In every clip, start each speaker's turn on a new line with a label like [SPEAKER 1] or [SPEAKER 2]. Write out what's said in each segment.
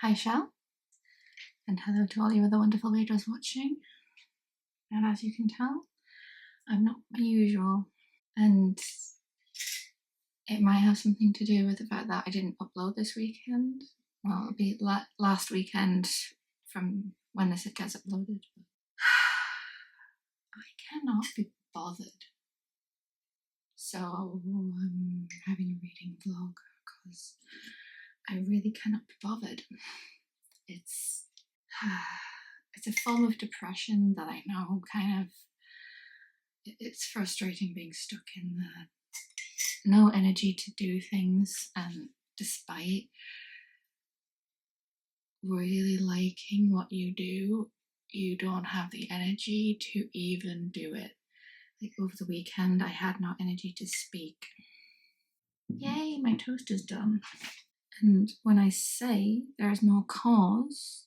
[SPEAKER 1] Hi Shell, and hello to all you other wonderful readers watching. And as you can tell, I'm not my usual, and it might have something to do with the fact that I didn't upload this weekend. Well, it'll be last weekend from when this gets uploaded. I cannot be bothered, so I'm having a reading vlog because I really cannot be bothered. It's a form of depression that I know kind of, it's frustrating being stuck in the no energy to do things, and despite really liking what you do, you don't have the energy to even do it. Like over the weekend, I had no energy to speak. Yay, my toast is done. And when I say there is no cause,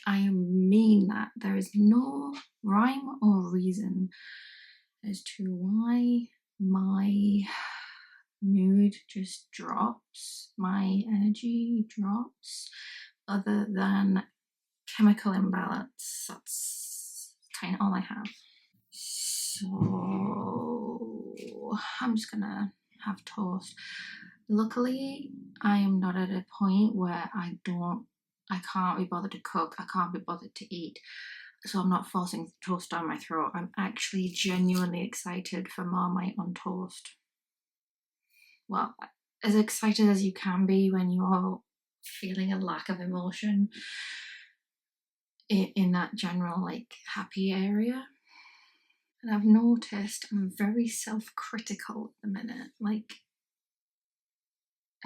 [SPEAKER 1] I mean that there is no rhyme or reason as to why my mood just drops, my energy drops, other than chemical imbalance. That's kind of all I have. So I'm just gonna have toast. Luckily, I am not at a point where I can't be bothered to cook, I can't be bothered to eat, so I'm not forcing toast down my throat. I'm actually genuinely excited for Marmite on toast. Well, as excited as you can be when you're feeling a lack of emotion in that general like happy area. And I've noticed I'm very self-critical at the minute. Like,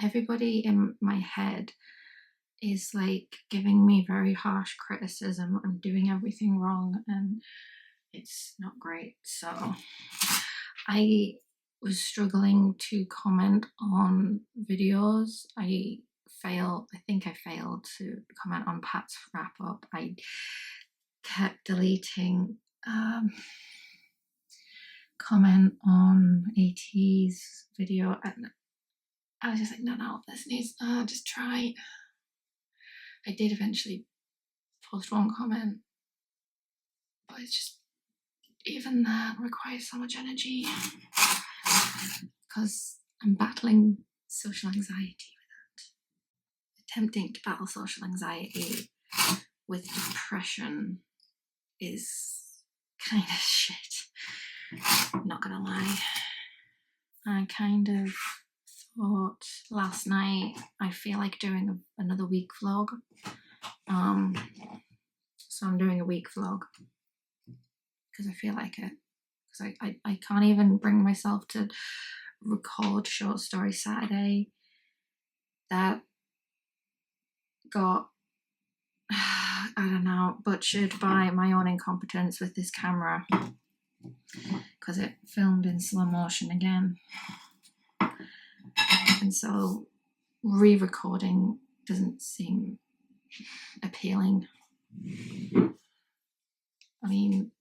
[SPEAKER 1] everybody in my head is like giving me very harsh criticism. I'm doing everything wrong and it's not great. So I was struggling to comment on videos. I think I failed to comment on Pat's wrap up. I kept deleting comment on AT's video, and I was just like, no, this needs, just try. I did eventually post one comment, but it's just, even that requires so much energy because I'm battling social anxiety with that. Attempting to battle social anxiety with depression is kind of shit. I'm not gonna lie. I kind of thought last night I feel like doing another week vlog. So I'm doing a week vlog because I feel like it. Because I can't even bring myself to record Short Story Saturday. That got, I don't know, butchered by my own incompetence with this camera because it filmed in slow motion again. And so re-recording doesn't seem appealing. I mean,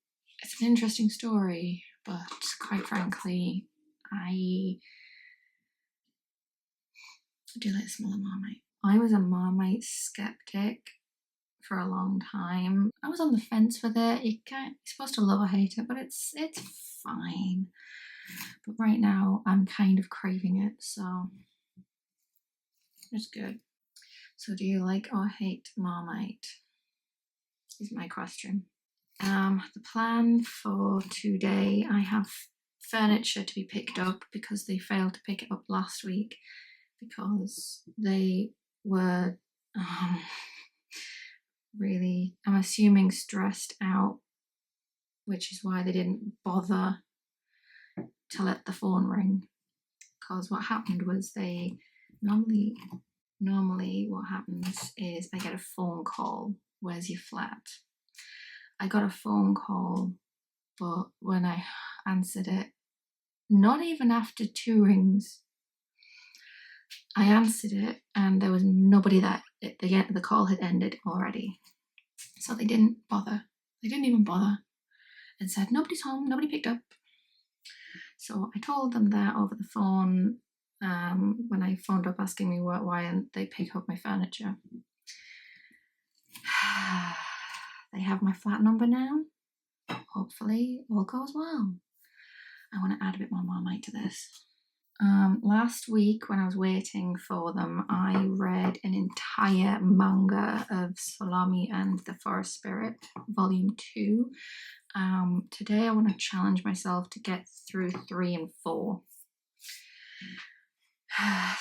[SPEAKER 1] it's an interesting story, but quite frankly, I do like smaller Marmite. I was a Marmite skeptic for a long time. I was on the fence with it. You're supposed to love or hate it, but it's fine. But right now, I'm kind of craving it, so it's good. So do you like or hate Marmite? Is my question. The plan for today, I have furniture to be picked up because they failed to pick it up last week because they were really, I'm assuming, stressed out, which is why they didn't bother to let the phone ring. Because what happened was they normally what happens is I get a phone call, where's your flat? I got a phone call, but when I answered it, not even after 2 rings, I answered it and there was nobody there. The call had ended already. So they didn't bother. They didn't even bother and said, nobody's home, nobody picked up. So I told them that over the phone when I phoned up asking me why didn't they pick up my furniture. they have my flat number now. Hopefully all goes well. I want to add a bit more Marmite to this. Last week when I was waiting for them, I read an entire manga of Salami and the Forest Spirit, volume 2. Today I want to challenge myself to get through 3 and 4.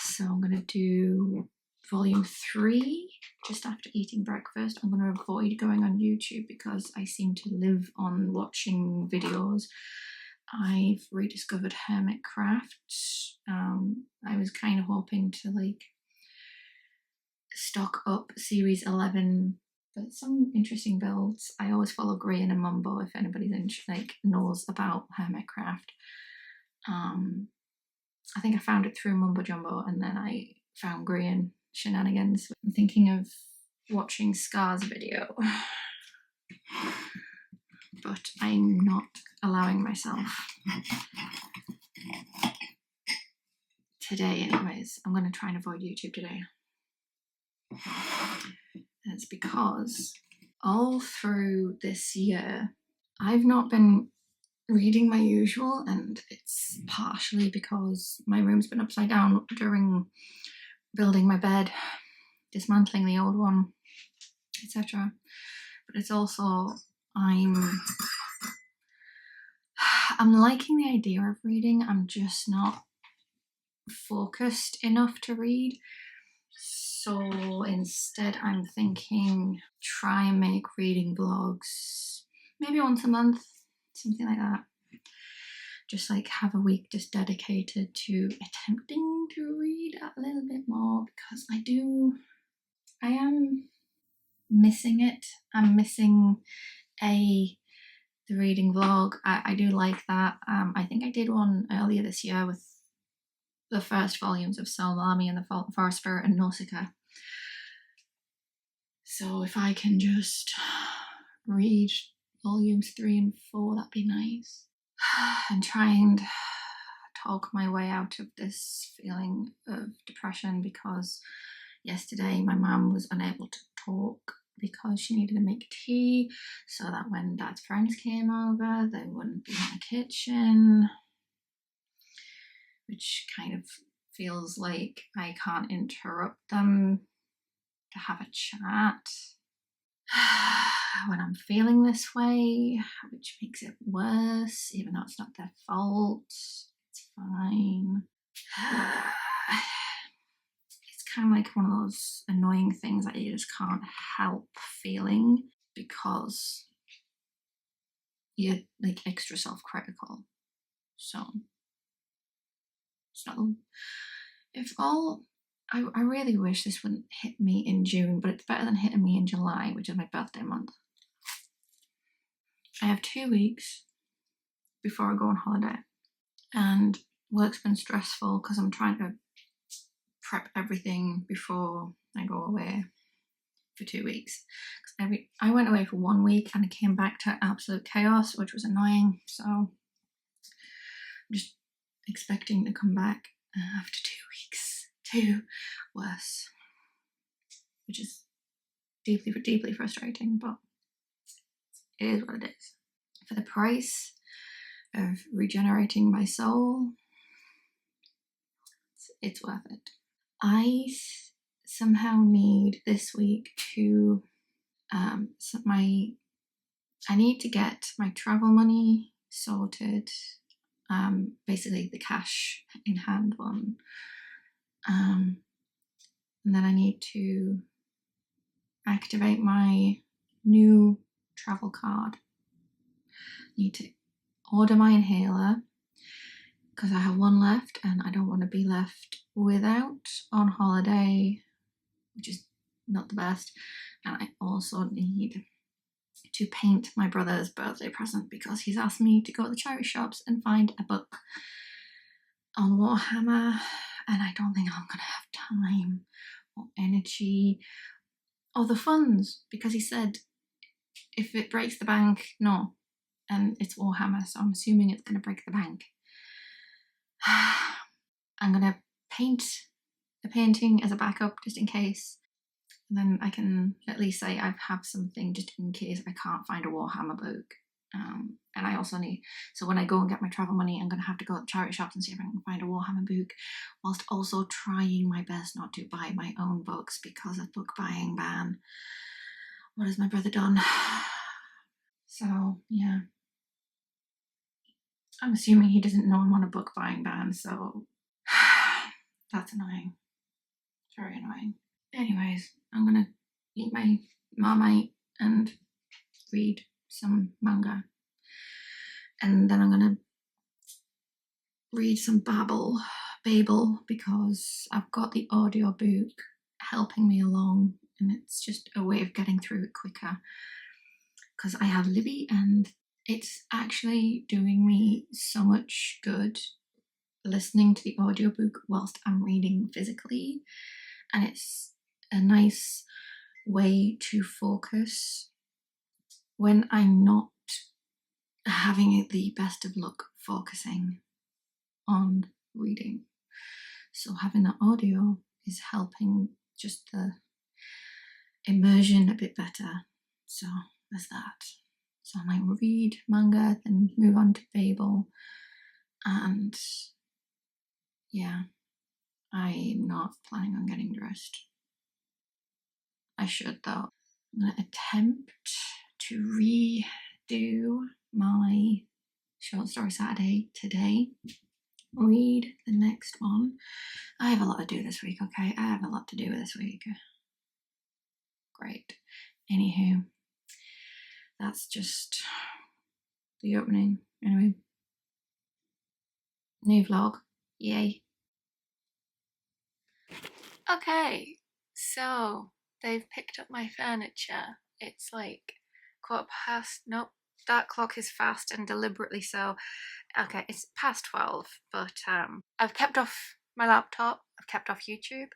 [SPEAKER 1] So I'm going to do volume 3 just after eating breakfast. I'm going to avoid going on YouTube because I seem to live on watching videos. I've rediscovered Hermitcraft. I was kind of hoping to like stock up series 11, but some interesting builds. I always follow Gray and Mumbo if anybody's knows about Hermitcraft. I think I found it through Mumbo Jumbo and then I found Gray and Shenanigans. I'm thinking of watching Scar's video, but I'm not allowing myself. Today anyways, I'm going to try and avoid YouTube today. And it's because all through this year, I've not been reading my usual, and it's partially because my room's been upside down during building my bed, dismantling the old one, etc. But it's also I'm liking the idea of reading. I'm just not focused enough to read. So instead I'm thinking try and make reading vlogs maybe once a month, something like that. Just like have a week just dedicated to attempting to read a little bit more because I am missing it. I'm missing the reading vlog. I do like that. I think I did one earlier this year with the first volumes of Somali and the Forest Spirit and Nausicaa. So if I can just read volumes 3 and 4, that'd be nice. And try and talk my way out of this feeling of depression, because yesterday my mum was unable to talk because she needed to make tea so that when Dad's friends came over they wouldn't be in the kitchen, which kind of feels like I can't interrupt them to have a chat when I'm feeling this way, which makes it worse, even though it's not their fault. It's fine. It's kind of like one of those annoying things that you just can't help feeling because you're like extra self-critical. So I really wish this wouldn't hit me in June, but it's better than hitting me in July, which is my birthday month. I have 2 weeks before I go on holiday, and work's been stressful because I'm trying to prep everything before I go away for 2 weeks. I went away for 1 week and I came back to absolute chaos, which was annoying. So I'm just expecting to come back after 2 weeks to worse, which is deeply frustrating, but it is what it is. For the price of regenerating my soul, it's worth it. I somehow need this week to I need to get my travel money sorted, basically the cash in hand one, and then I need to activate my new travel card. I need to order my inhaler because I have one left and I don't want to be left without on holiday, which is not the best. And I also need to paint my brother's birthday present because he's asked me to go to the charity shops and find a book on Warhammer, and I don't think I'm gonna have time or energy or the funds, because he said if it breaks the bank, no, and it's Warhammer, so I'm assuming it's gonna break the bank. I'm gonna paint a painting as a backup just in case. then I can at least say I have something just in case I can't find a Warhammer book. And I also need, so when I go and get my travel money, I'm going to have to go to charity shops and see if I can find a Warhammer book, whilst also trying my best not to buy my own books because of book buying ban. What has my brother done? So, yeah. I'm assuming he doesn't know I'm on a book buying ban, so that's annoying. Very annoying. Anyways, I'm gonna eat my Marmite and read some manga. And then I'm gonna read some Babel, because I've got the audiobook helping me along, and it's just a way of getting through it quicker. Because I have Libby, and it's actually doing me so much good listening to the audiobook whilst I'm reading physically, and it's a nice way to focus when I'm not having the best of luck focusing on reading. So having the audio is helping just the immersion a bit better. So there's that. So I might read manga, then move on to Babel, and yeah, I'm not planning on getting dressed. I should though. I'm going to attempt to redo my Short Story Saturday today. Read the next one. I have a lot to do this week, okay? I have a lot to do this week. Great. Anywho, that's just the opening. Anyway. New vlog. Yay. Okay, so they've picked up my furniture. It's like 12:15. Nope, that clock is fast and deliberately so. Okay, it's past 12, but I've kept off my laptop. I've kept off YouTube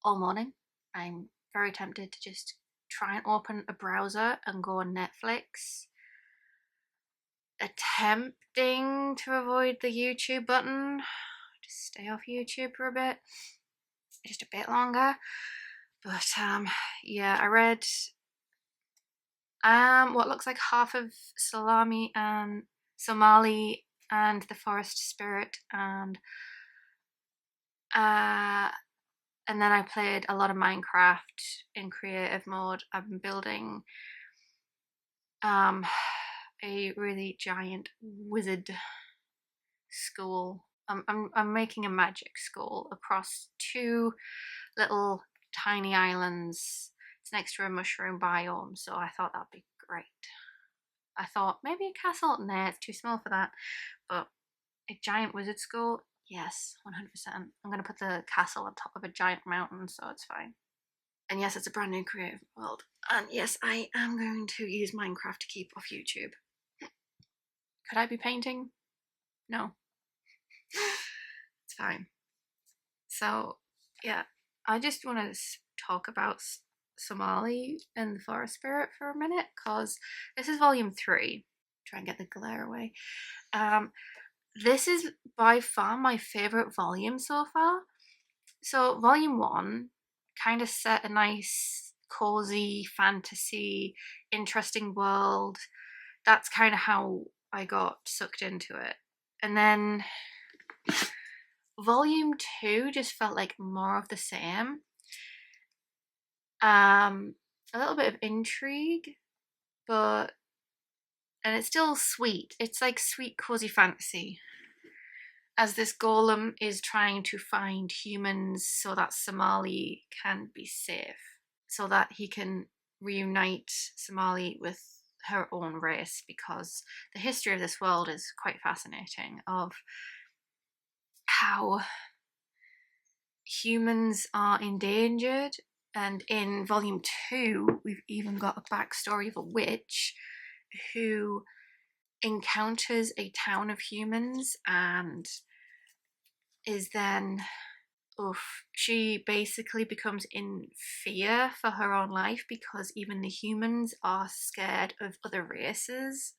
[SPEAKER 1] all morning. I'm very tempted to just try and open a browser and go on Netflix. Attempting to avoid the YouTube button. Just stay off YouTube for a bit. Just a bit longer. But yeah, I read what looks like half of Somali and the Forest Spirit, and then I played a lot of Minecraft in creative mode. I've been building a really giant wizard school. I'm making a magic school across 2 little tiny islands. It's next to a mushroom biome, so I thought that'd be great. I thought maybe a castle? Nah, it's too small for that. But a giant wizard school? Yes, 100%. I'm going to put the castle on top of a giant mountain, so it's fine. And yes, it's a brand new creative world. And yes, I am going to use Minecraft to keep off YouTube. Could I be painting? No. It's fine. So, yeah, I just want to talk about Somali and the Forest Spirit for a minute, because this is volume 3. Try and get the glare away. This is by far my favourite volume so far. So volume 1 kind of set a nice, cozy, fantasy, interesting world. That's kind of how I got sucked into it. And then volume 2 just felt like more of the same. A little bit of intrigue, and it's still sweet. It's like sweet, cozy fantasy. As this golem is trying to find humans so that Somali can be safe, so that he can reunite Somali with her own race, because the history of this world is quite fascinating, of how humans are endangered. And in volume 2 we've even got a backstory of a witch who encounters a town of humans and is then she basically becomes in fear for her own life, because even the humans are scared of other races,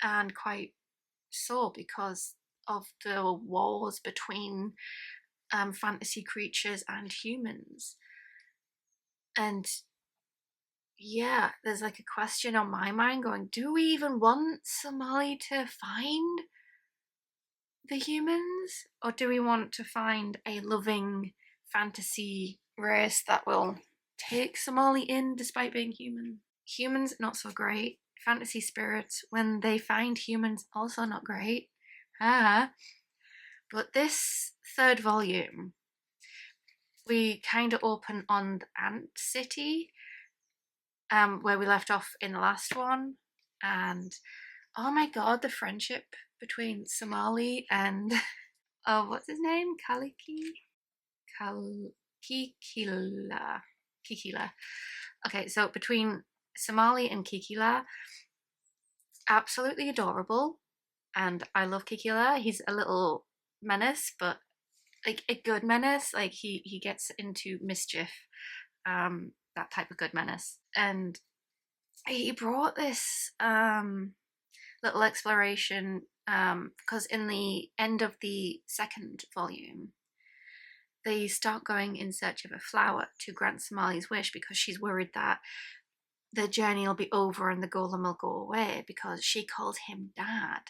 [SPEAKER 1] and quite so because of the wars between fantasy creatures and humans. And yeah, there's like a question on my mind going, do we even want Somali to find the humans? Or do we want to find a loving fantasy race that will take Somali in despite being human? Humans, not so great. Fantasy spirits, when they find humans, also not great. But this third volume, we kind of open on the Ant City, where we left off in the last one. And oh my god, the friendship between Somali and what's his name? Kikila. Kikila. Okay, so between Somali and Kikila, absolutely adorable. And I love Kikila. He's a little menace, but like a good menace. Like he gets into mischief. That type of good menace. And he brought this little exploration because in the end of the second volume, they start going in search of a flower to grant Somali's wish because she's worried that the journey will be over and the golem will go away because she called him dad.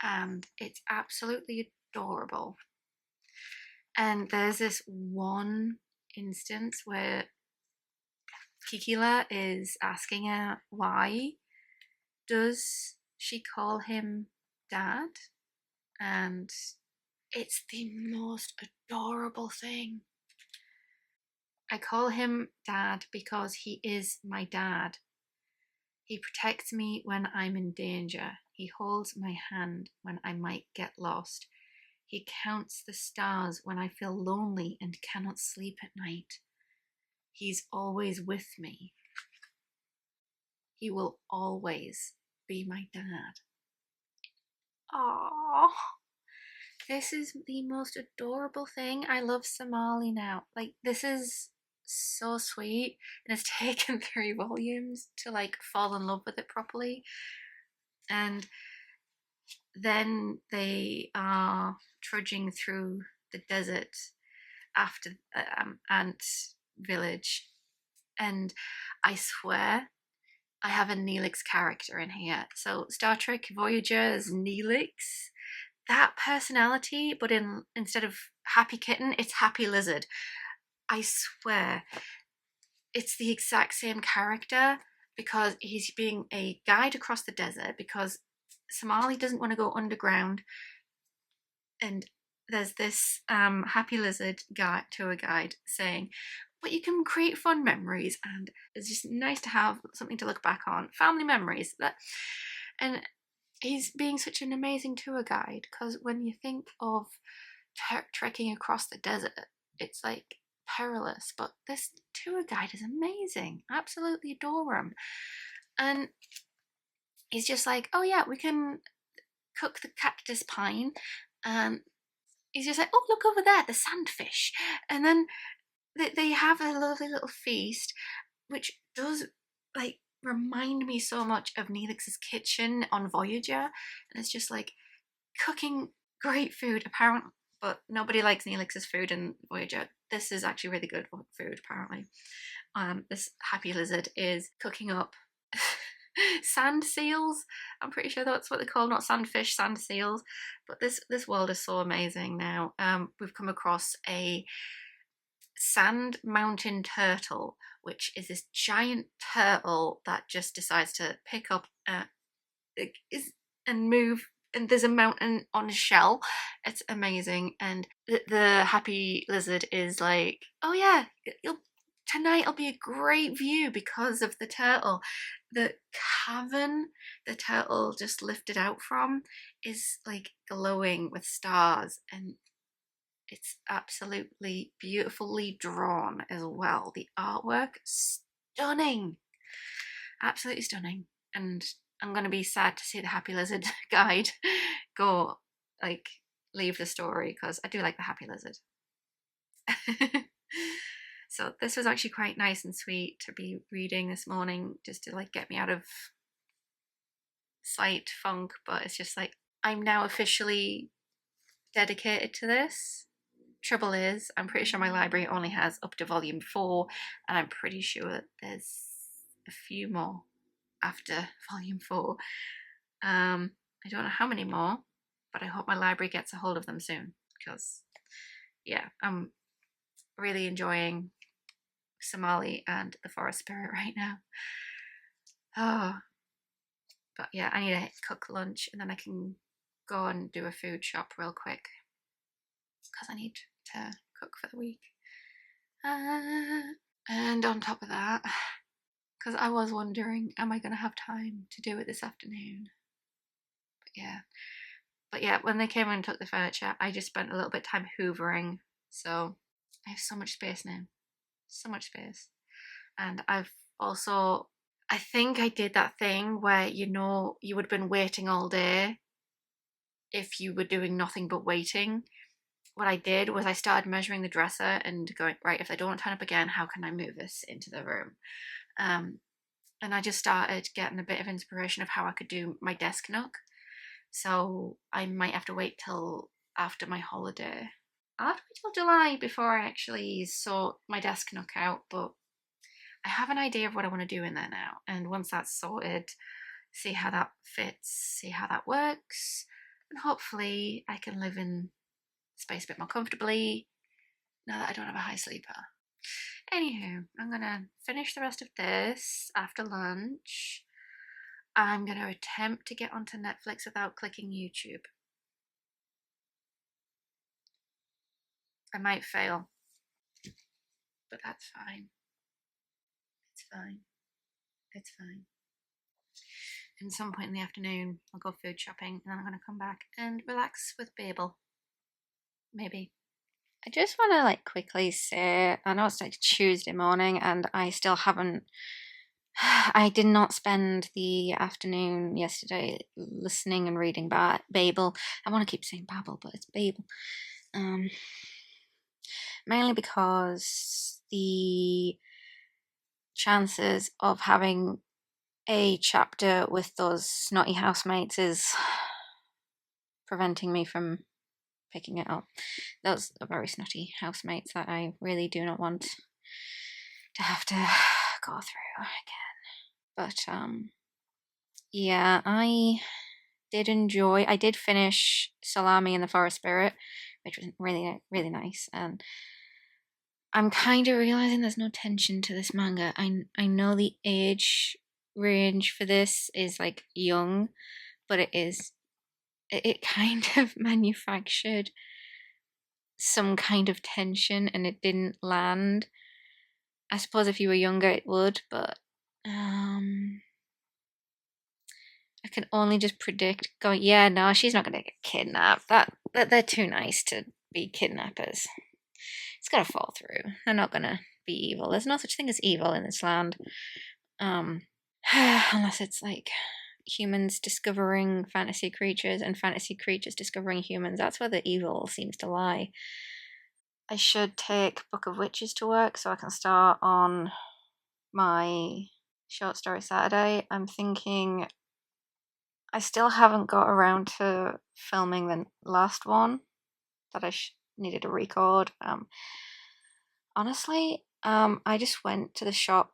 [SPEAKER 1] And it's absolutely adorable. And there's this one instance where Kikila is asking her why does she call him dad, and it's the most adorable thing. I call him dad because he is my dad. He protects me when I'm in danger. He holds my hand when I might get lost. He counts the stars when I feel lonely and cannot sleep at night. He's always with me. He will always be my dad. Aww. This is the most adorable thing. I love Somali now. Like, this is so sweet. And it's taken 3 volumes to like fall in love with it properly. And then they are trudging through the desert after Ant Village. And I swear I have a Neelix character in here. So Star Trek Voyager's Neelix, that personality, but instead of Happy Kitten, it's Happy Lizard. I swear it's the exact same character because he's being a guide across the desert because Somali doesn't want to go underground, and there's this Happy Lizard tour guide saying, but you can create fun memories and it's just nice to have something to look back on, family memories. And he's being such an amazing tour guide because when you think of trekking across the desert, it's like perilous, but this tour guide is amazing. Absolutely adore him. And he's just like, oh yeah, we can cook the cactus pine, and he's just like, oh look over there, the sandfish. And then they have a lovely little feast, which does like remind me so much of Neelix's kitchen on Voyager. And it's just like cooking great food apparently, but nobody likes Neelix's food in Voyager. This is actually really good food apparently. This Happy Lizard is cooking up sand seals. I'm pretty sure that's what they call, not sandfish, sand seals. But this world is so amazing now. We've come across a sand mountain turtle, which is this giant turtle that just decides to pick up and move, and there's a mountain on a shell. It's amazing. And the Happy Lizard is like, oh yeah, tonight will be a great view because of the turtle. The cavern the turtle just lifted out from is like glowing with stars, and it's absolutely beautifully drawn as well. The artwork, stunning. Absolutely stunning. And I'm going to be sad to see the Happy Lizard guide go, like, leave the story because I do like the Happy Lizard. So this was actually quite nice and sweet to be reading this morning, just to like get me out of slight funk. But it's just like, I'm now officially dedicated to this. trouble is, I'm pretty sure my library only has up to volume 4, and I'm pretty sure there's a few more after volume 4. I don't know how many more, but I hope my library gets a hold of them soon, because yeah, I'm really enjoying Somali and the Forest Spirit right now. Oh, but yeah, I need to cook lunch and then I can go and do a food shop real quick because I need to cook for the week. And on top of that, because I was wondering, am I going to have time to do it this afternoon? But yeah, when they came and took the furniture, I just spent a little bit of time hoovering. So I have so much space now. So much space. And I've also, I think I did that thing where, you would have been waiting all day if you were doing nothing but waiting. What I did was I started measuring the dresser and going, right, if they don't turn up again, how can I move this into the room? And I just started getting a bit of inspiration of how I could do my desk nook. So I might have to wait till after my holiday. I'll have to wait till July before I actually sort my desk nook out, but I have an idea of what I want to do in there now. And once that's sorted, see how that fits, see how that works, and hopefully I can live in space a bit more comfortably now that I don't have a high sleeper. Anywho, I'm gonna finish the rest of this after lunch. I'm gonna attempt to get onto Netflix without clicking YouTube. I might fail, but that's fine. It's fine. It's fine. And some point in the afternoon, I'll go food shopping and then I'm gonna come back and relax with Babel. Maybe. I just want to quickly say, I know it's Tuesday morning and I still haven't, I did not spend the afternoon yesterday listening and reading Babel. I want to keep saying Babel, but it's Babel. Mainly because the chances of having a chapter with those snotty housemates is preventing me from picking it up. Those are very snotty housemates that I really do not want to have to go through again. But yeah, I did finish Salami and the Forest Spirit, which was really, really nice. And I'm kind of realizing there's no tension to this manga. I know the age range for this is young, but it kind of manufactured some kind of tension and it didn't land. I suppose if you were younger it would, but I can only just predict going, yeah, no, she's not gonna get kidnapped. That they're too nice to be kidnappers. It's gonna fall through. They're not gonna be evil. There's no such thing as evil in this land. Unless it's humans discovering fantasy creatures and fantasy creatures discovering humans. That's where the evil seems to lie. I should take Book of Witches to work so I can start on my short story Saturday. I'm thinking I still haven't got around to filming the last one that I needed to record. Honestly, I just went to the shop,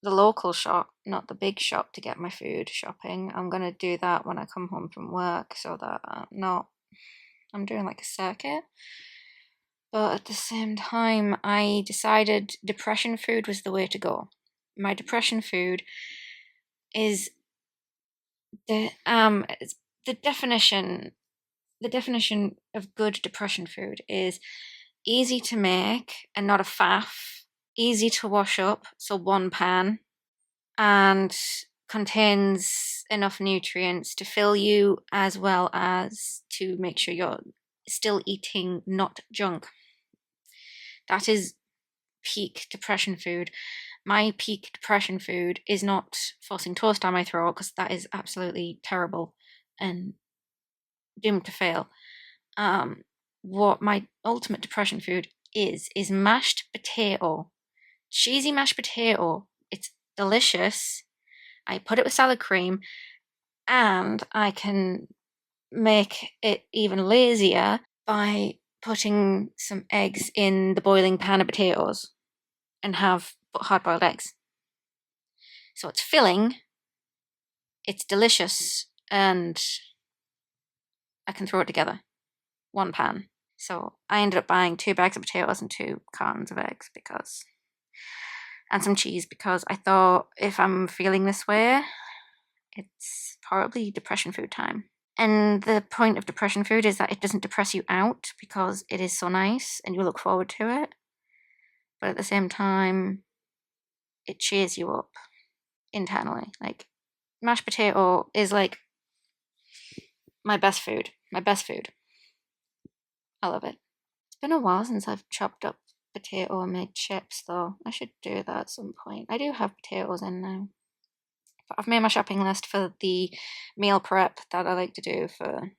[SPEAKER 1] the local shop, not the big shop, to get my food shopping. I'm gonna do that when I come home from work so that I'm doing a circuit. But at the same time, I decided depression food was the way to go. My depression food is the definition of good depression food is easy to make and not a faff, easy to wash up, so one pan, and contains enough nutrients to fill you as well as to make sure you're still eating not junk. That is peak depression food. My peak depression food is not forcing toast down my throat, because that is absolutely terrible and doomed to fail. What my ultimate depression food is mashed potato. Cheesy mashed potato. It's delicious. I put it with salad cream, and I can make it even lazier by putting some eggs in the boiling pan of potatoes and have hard-boiled eggs. So it's filling, it's delicious, and I can throw it together. One pan. So I ended up buying 2 bags of potatoes and 2 cartons of eggs and some cheese, because I thought if I'm feeling this way, it's probably depression food time. And the point of depression food is that it doesn't depress you out because it is so nice and you look forward to it. But at the same time, it cheers you up internally. Like, mashed potato is like my best food. My best food. I love it. It's been a while since I've chopped up potato and made chips, though. I should do that at some point. I do have potatoes in now. But I've made my shopping list for the meal prep that I like to do for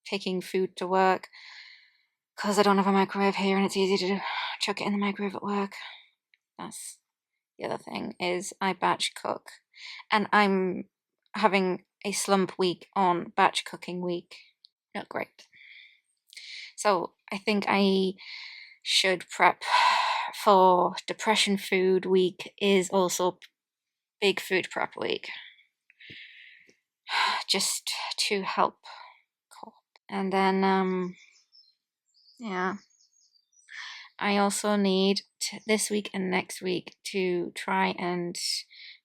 [SPEAKER 1] taking food to work, because I don't have a microwave here and it's easy to chuck it in the microwave at work. That's the other thing, is I batch cook, and I'm having a slump week on batch cooking week. Not great. So I think I should prep for depression food week is also big food prep week, just to help cope. And then yeah, I also need this week and next week to try and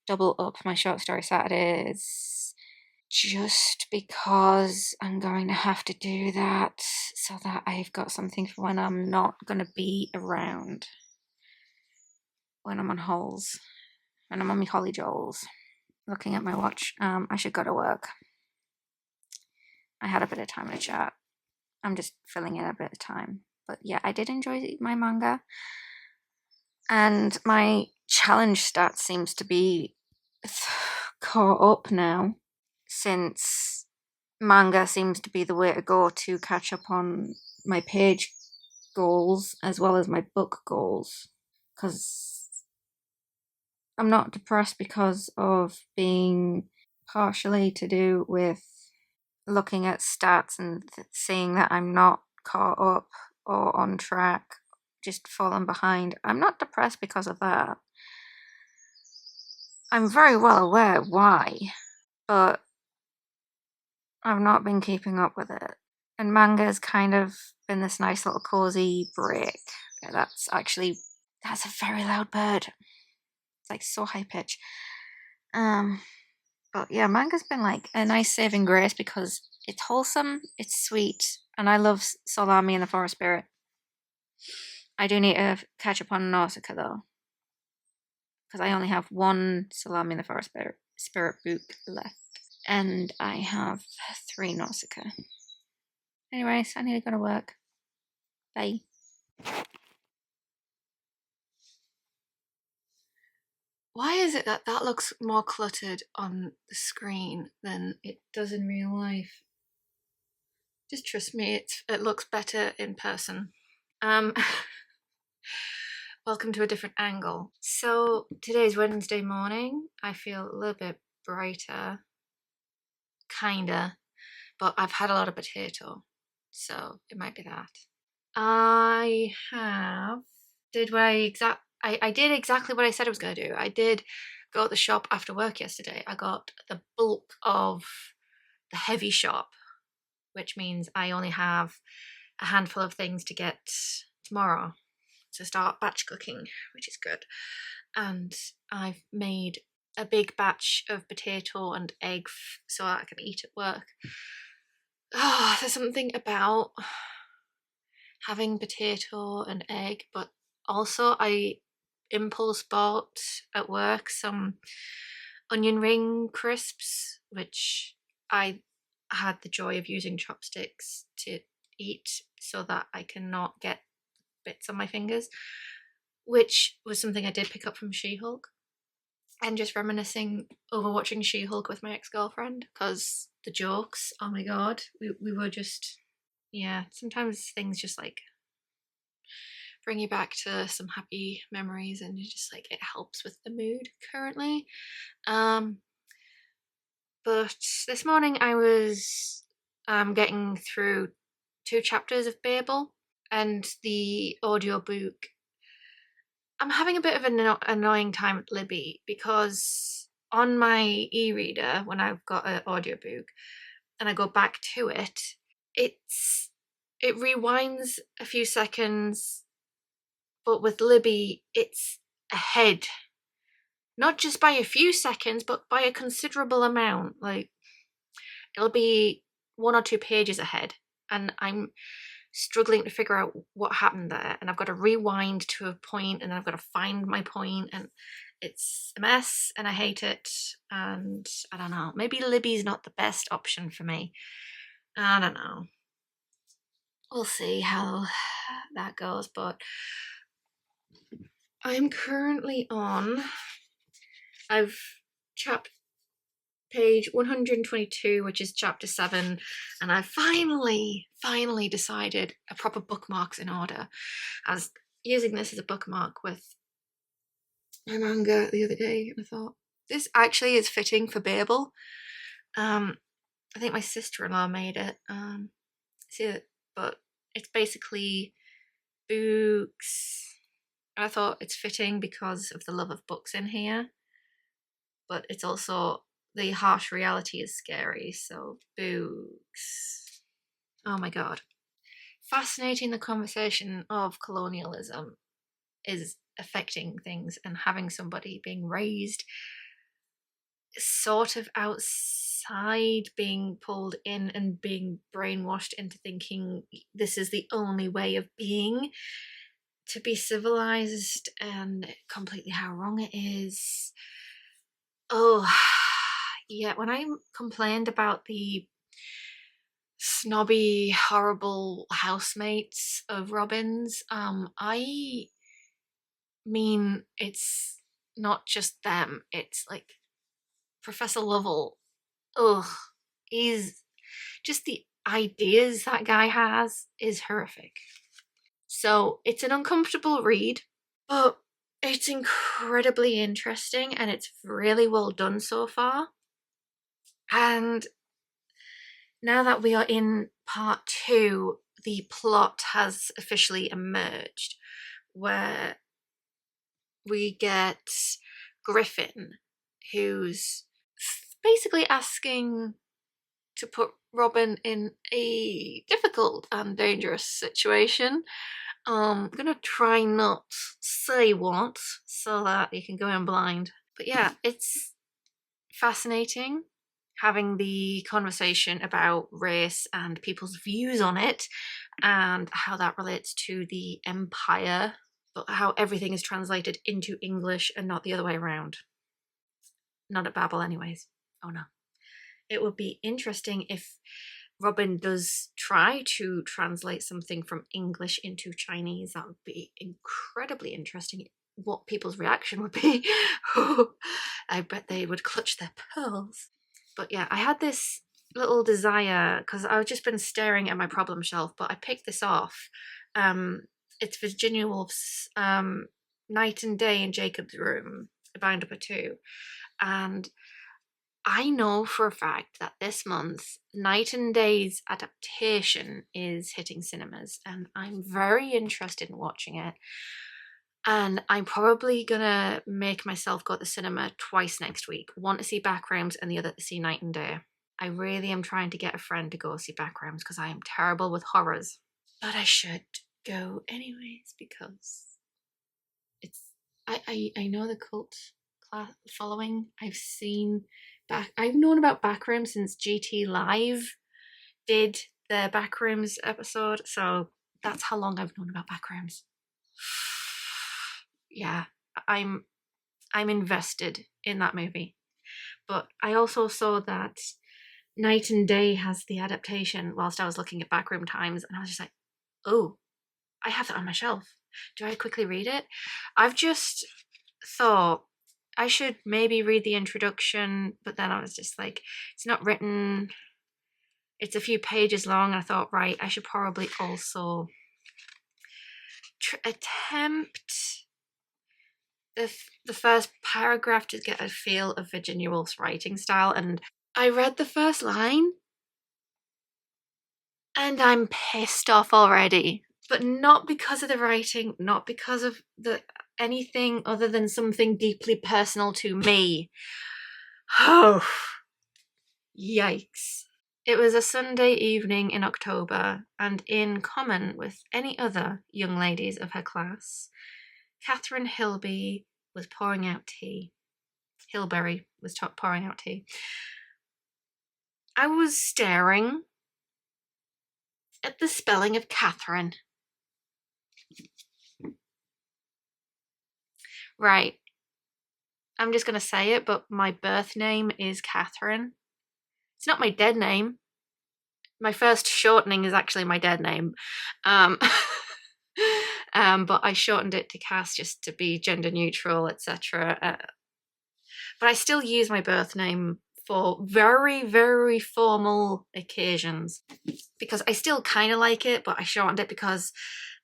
[SPEAKER 1] double up my short story Saturdays, just because I'm going to have to do that so that I've got something for when I'm not going to be around, when I'm on holes, when I'm on my holly jolls. Looking at my watch, I should go to work. I had a bit of time to chat. I'm just filling in a bit of time. But yeah, I did enjoy my manga. And my challenge stat seems to be caught up now, since manga seems to be the way to go to catch up on my page goals as well as my book goals. Because I'm not depressed because of being partially to do with looking at stats and seeing that I'm not caught up or on track, just falling behind. I'm not depressed because of that. I'm very well aware why, but I've not been keeping up with it. And manga's kind of been this nice little cozy break. That's a very loud bird. It's like so high pitch. But yeah, manga's been like a nice saving grace because it's wholesome, it's sweet, and I love Salami and the Forest Spirit. I do need to catch up on Nausicaa though, because I only have 1 Salami and the Forest Spirit book left, and I have 3 Nausicaa. Anyways, I need to go to work. Bye. Why is it that looks more cluttered on the screen than it does in real life? Just trust me, it looks better in person. Welcome to a different angle. So today's Wednesday morning. I feel a little bit brighter, kinda, but I've had a lot of potato, so it might be that. I did exactly what I said I was going to do. I did go to the shop after work yesterday. I got the bulk of the heavy shop, which means I only have a handful of things to get tomorrow to start batch cooking, which is good. And I've made a big batch of potato and egg so I can eat at work. Oh, there's something about having potato and egg, but also I impulse bought at work some onion ring crisps, which I had the joy of using chopsticks to eat so that I cannot get bits on my fingers, which was something I did pick up from She-Hulk. And just reminiscing over watching She-Hulk with my ex-girlfriend, because the jokes, oh my god, we were just, yeah, sometimes things just like bring you back to some happy memories, and you just like, it helps with the mood currently. But this morning I was getting through 2 chapters of Babel, and the audiobook. I'm having a bit of an annoying time with Libby, because on my e-reader, when I've got an audiobook and I go back to it, it rewinds a few seconds, but with Libby, it's ahead. Not just by a few seconds, but by a considerable amount. Like, it'll be 1 or 2 pages ahead, and I'm struggling to figure out what happened there, and I've got to rewind to a point, and I've got to find my point, and it's a mess, and I hate it. And I don't know, maybe Libby's not the best option for me. I don't know, we'll see how that goes. But I'm currently on, I've page 122, which is chapter 7, and I finally decided a proper bookmark's in order. I was using this as a bookmark with my manga the other day, and I thought, this actually is fitting for Babel. I think my sister-in-law made it. See it, but it's basically books. I thought it's fitting because of the love of books in here, but it's also, the harsh reality is scary, so books. Oh my god. Fascinating the conversation of colonialism is affecting things, and having somebody being raised sort of outside, being pulled in and being brainwashed into thinking this is the only way of being to be civilized, and completely how wrong it is. Oh, yeah, when I complained about the snobby, horrible housemates of Robin's, I mean, it's not just them, it's like Professor Lovell. Ugh, he's just, the ideas that guy has is horrific. So it's an uncomfortable read, but it's incredibly interesting, and it's really well done so far. And now that we are in part 2, the plot has officially emerged, where we get Griffin, who's basically asking to put Robin in a difficult and dangerous situation. I'm gonna try not say what, so that you can go in blind. But yeah, it's fascinating having the conversation about race and people's views on it, and how that relates to the empire, but how everything is translated into English and not the other way around. Not at Babel anyways. Oh no. It would be interesting if Robin does try to translate something from English into Chinese. That would be incredibly interesting. What people's reaction would be. I bet they would clutch their pearls. But yeah, I had this little desire, because I've just been staring at my problem shelf, but I picked this off. It's Virginia Woolf's Night and Day in Jacob's Room, bound up at 2. And I know for a fact that this month, Night and Day's adaptation is hitting cinemas, and I'm very interested in watching it. And I'm probably gonna make myself go to the cinema twice next week. One to see Backrooms and the other to see Night and Day. I really am trying to get a friend to go see Backrooms, because I am terrible with horrors. But I should go anyways, because it's, I know the cult following. I've known about Backrooms since GT Live did their Backrooms episode, so that's how long I've known about Backrooms. Yeah, I'm invested in that movie. But I also saw that Night and Day has the adaptation whilst I was looking at Backroom Times, and I was just like, oh, I have that on my shelf. Do I quickly read it? I've just thought I should maybe read the introduction, but then I was just like, it's not written, it's a few pages long. I thought, right, I should probably also attempt the first paragraph to get a feel of Virginia Woolf's writing style. And I read the first line, And I'm pissed off already. But not because of the writing, not because of anything other than something deeply personal to me. Oh, yikes. It was a Sunday evening in October, and in common with any other young ladies of her class, Catherine Hilby was pouring out tea. Hilberry was pouring out tea. I was staring at the spelling of Catherine. Right. I'm just going to say it, but my birth name is Catherine. It's not my dead name. My first shortening is actually my dead name. But I shortened it to Cass just to be gender neutral, etc. But I still use my birth name for very, very formal occasions because I still kind of like it, but I shortened it because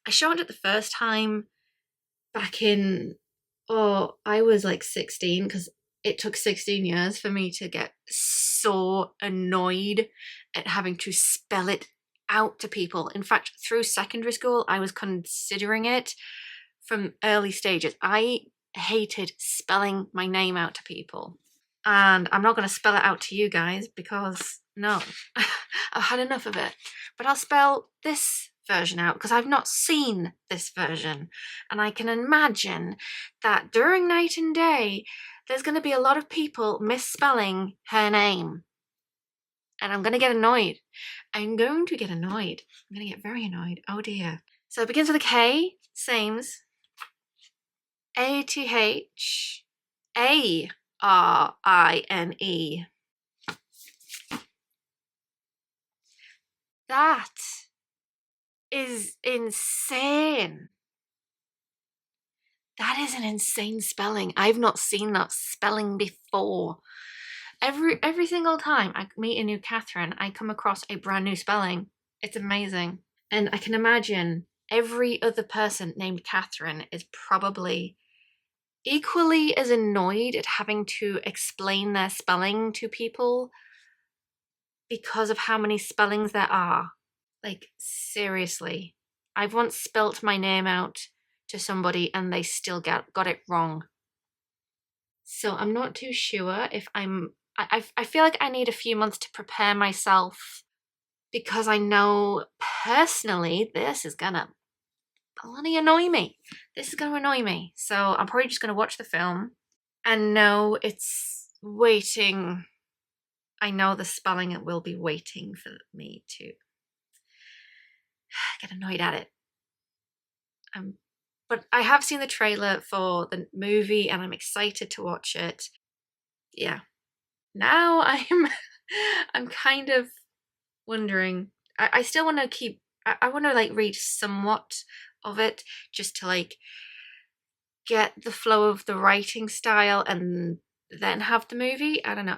[SPEAKER 1] I shortened it the first time back in, I was like 16, because it took 16 years for me to get so annoyed at having to spell it out to people. In fact, through secondary school, I was considering it from early stages. I hated spelling my name out to people. And I'm not going to spell it out to you guys because, no, I've had enough of it. But I'll spell this version out because I've not seen this version. And I can imagine that during night and day, there's going to be a lot of people misspelling her name. And I'm going to get annoyed. I'm going to get annoyed. I'm going to get very annoyed. Oh dear. So it begins with a K, Sames. Atharine. That is insane. That is an insane spelling. I've not seen that spelling before. Every single time I meet a new Catherine, I come across a brand new spelling. It's amazing. And I can imagine every other person named Catherine is probably equally as annoyed at having to explain their spelling to people because of how many spellings there are. Like, seriously. I've once spelt my name out to somebody and they still got it wrong. So I'm not too sure if I feel like I need a few months to prepare myself because I know personally this is gonna bloody annoy me. This is gonna annoy me. So I'm probably just gonna watch the film and know it's waiting. I know the spelling it will be waiting for me to get annoyed at it. But I have seen the trailer for the movie and I'm excited to watch it. Yeah. Now I'm kind of wondering. I still want to keep. I want to like read somewhat of it just to like get the flow of the writing style and then have the movie. I don't know.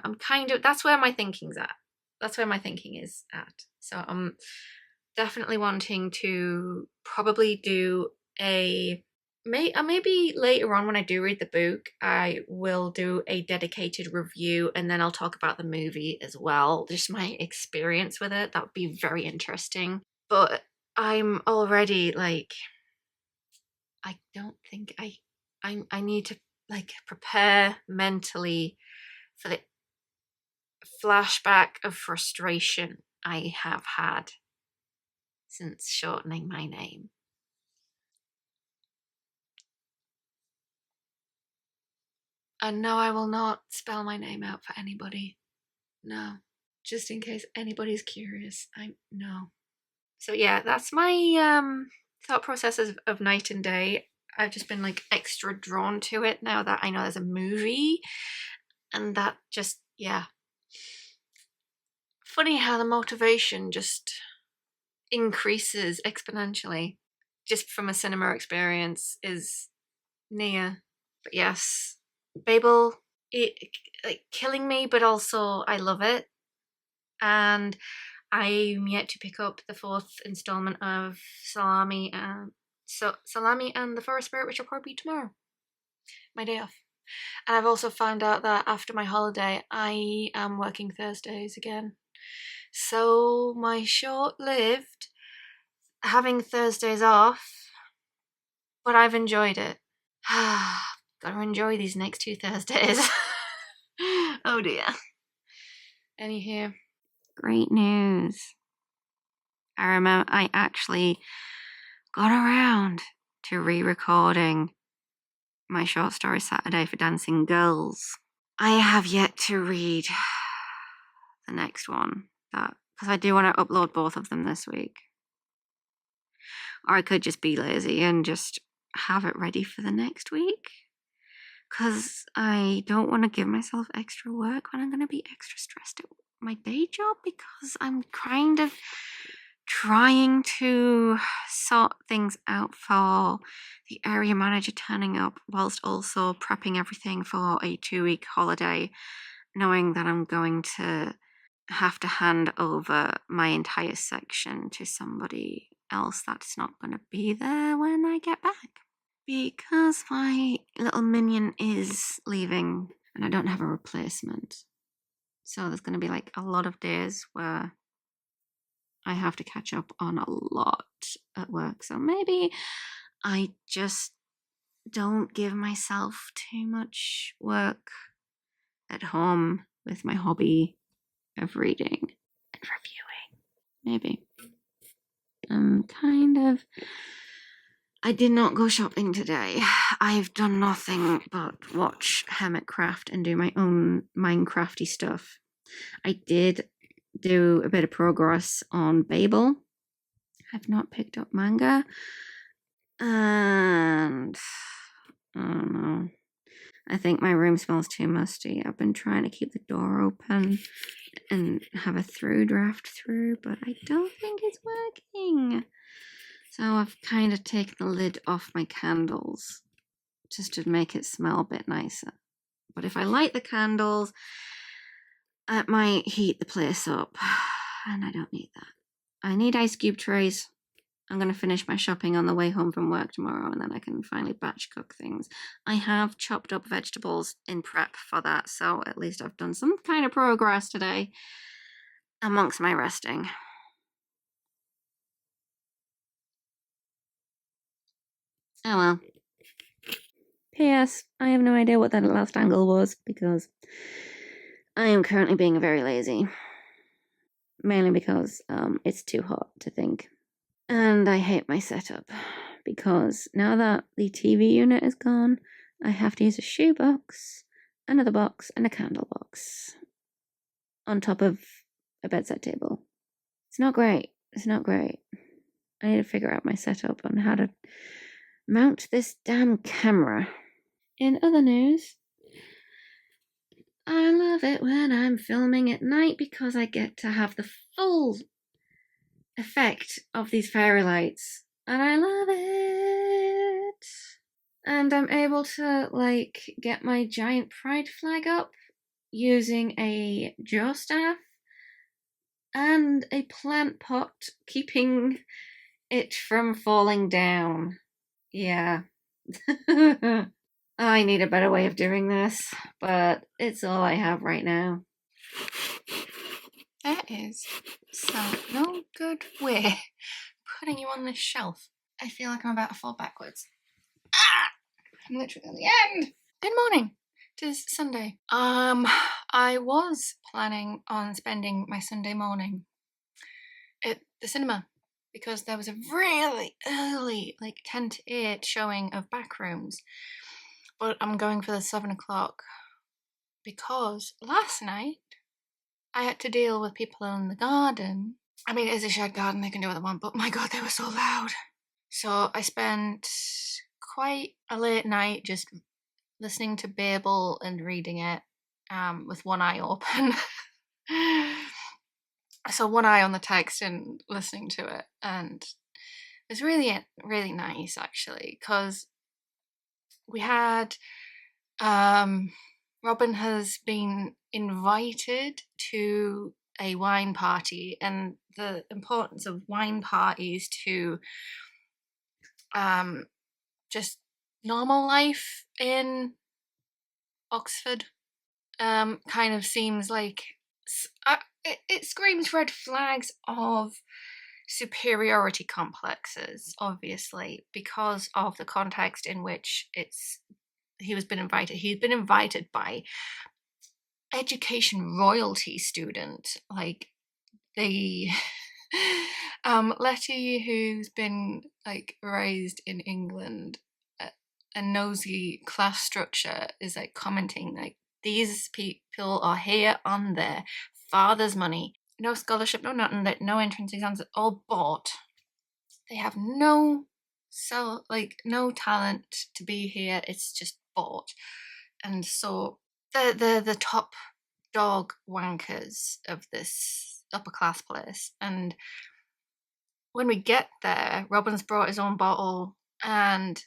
[SPEAKER 1] That's where my thinking's at. That's where my thinking is at. So I'm definitely wanting to probably do maybe later on when I do read the book, I will do a dedicated review and then I'll talk about the movie as well. Just my experience with it. That would be very interesting. But I'm already like, I don't think I need to like prepare mentally for the flashback of frustration I have had since shortening my name. And no, I will not spell my name out for anybody. No. Just in case anybody's curious. No. So yeah, that's my thought processes of night and day. I've just been like extra drawn to it now that I know there's a movie. And that just, yeah. Funny how the motivation just increases exponentially just from a cinema experience is near. But yes, Babel, like killing me, but also I love it. And I'm yet to pick up the 4th installment of Salami and the Forest Spirit, which will probably be tomorrow, my day off. And I've also found out that after my holiday, I am working Thursdays again. So my short-lived having Thursdays off, but I've enjoyed it. Gotta enjoy these next 2 Thursdays. Oh dear. Anywho, great news. I remember I actually got around to re-recording my short story Saturday for Dancing Girls. I have yet to read the next one, because I do want to upload both of them this week. Or I could just be lazy and just have it ready for the next week, because I don't want to give myself extra work when I'm going to be extra stressed at my day job, because I'm kind of trying to sort things out for the area manager turning up, whilst also prepping everything for a 2-week holiday, knowing that I'm going to have to hand over my entire section to somebody else that's not going to be there when I get back, because my little minion is leaving and I don't have a replacement. So there's going to be like a lot of days where I have to catch up on a lot at work. So maybe I just don't give myself too much work at home with my hobby of reading and reviewing. Maybe. I did not go shopping today. I've done nothing but watch Hermitcraft and do my own Minecrafty stuff. I did do a bit of progress on Babel. I've not picked up manga. And I don't know. I think my room smells too musty. I've been trying to keep the door open and have a draft through, but I don't think it's working. So I've kind of taken the lid off my candles just to make it smell a bit nicer. But if I light the candles, it might heat the place up, and I don't need that. I need ice cube trays. I'm going to finish my shopping on the way home from work tomorrow, and then I can finally batch cook things. I have chopped up vegetables in prep for that, so at least I've done some kind of progress today amongst my resting. Oh well. P.S. I have no idea what that last angle was, because I am currently being very lazy. Mainly because it's too hot to think. And I hate my setup, because now that the TV unit is gone, I have to use a shoebox, another box, and a candle box on top of a bedside table. It's not great. It's not great. I need to figure out my setup on how to mount this damn camera. In other news, I love it when I'm filming at night, because I get to have the full effect of these fairy lights, and I love it. And I'm able to get my giant pride flag up using a jaw staff and a plant pot, keeping it from falling down. Yeah. I need a better way of doing this, but it's all I have right now. That is some no good way putting you on this shelf. I feel like I'm about to fall backwards. I'm literally at the end. Good morning. It is Sunday. I was planning on spending my Sunday morning at the cinema, because there was a really early, 10 to 8 showing of Backrooms. But I'm going for the 7 o'clock, because last night I had to deal with people in the garden. I mean, it is a shared garden, they can do what they want, but my god, they were so loud. So I spent quite a late night just listening to Babel and reading it with one eye open. So one eye on the text and listening to it. And it was really, really nice, actually, because we had... Robin has been invited to a wine party, and the importance of wine parties to just normal life in Oxford kind of seems like it screams red flags of superiority complexes, obviously, because of the context in which he'd been invited by education royalty student, like the Letty, who's been like raised in England and knows the class structure, is like commenting like, these people are here on their father's money, no scholarship, no nothing, no entrance exams, all bought. They have no talent to be here. It's just bought. And so the top dog wankers of this upper class place. And when we get there, Robin's brought his own bottle, and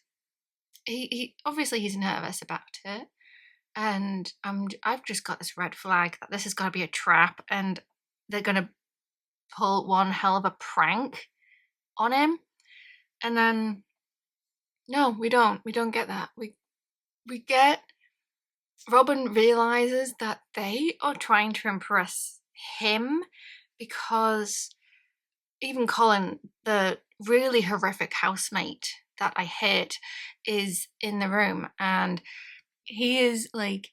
[SPEAKER 1] he obviously he's nervous about it. And I've just got this red flag that this is going to be a trap, and they're going to pull one hell of a prank on him. And then, no, we don't get that. We get Robin realizes that they are trying to impress him, because even Colin, the really horrific housemate that I hate, is in the room, and he is like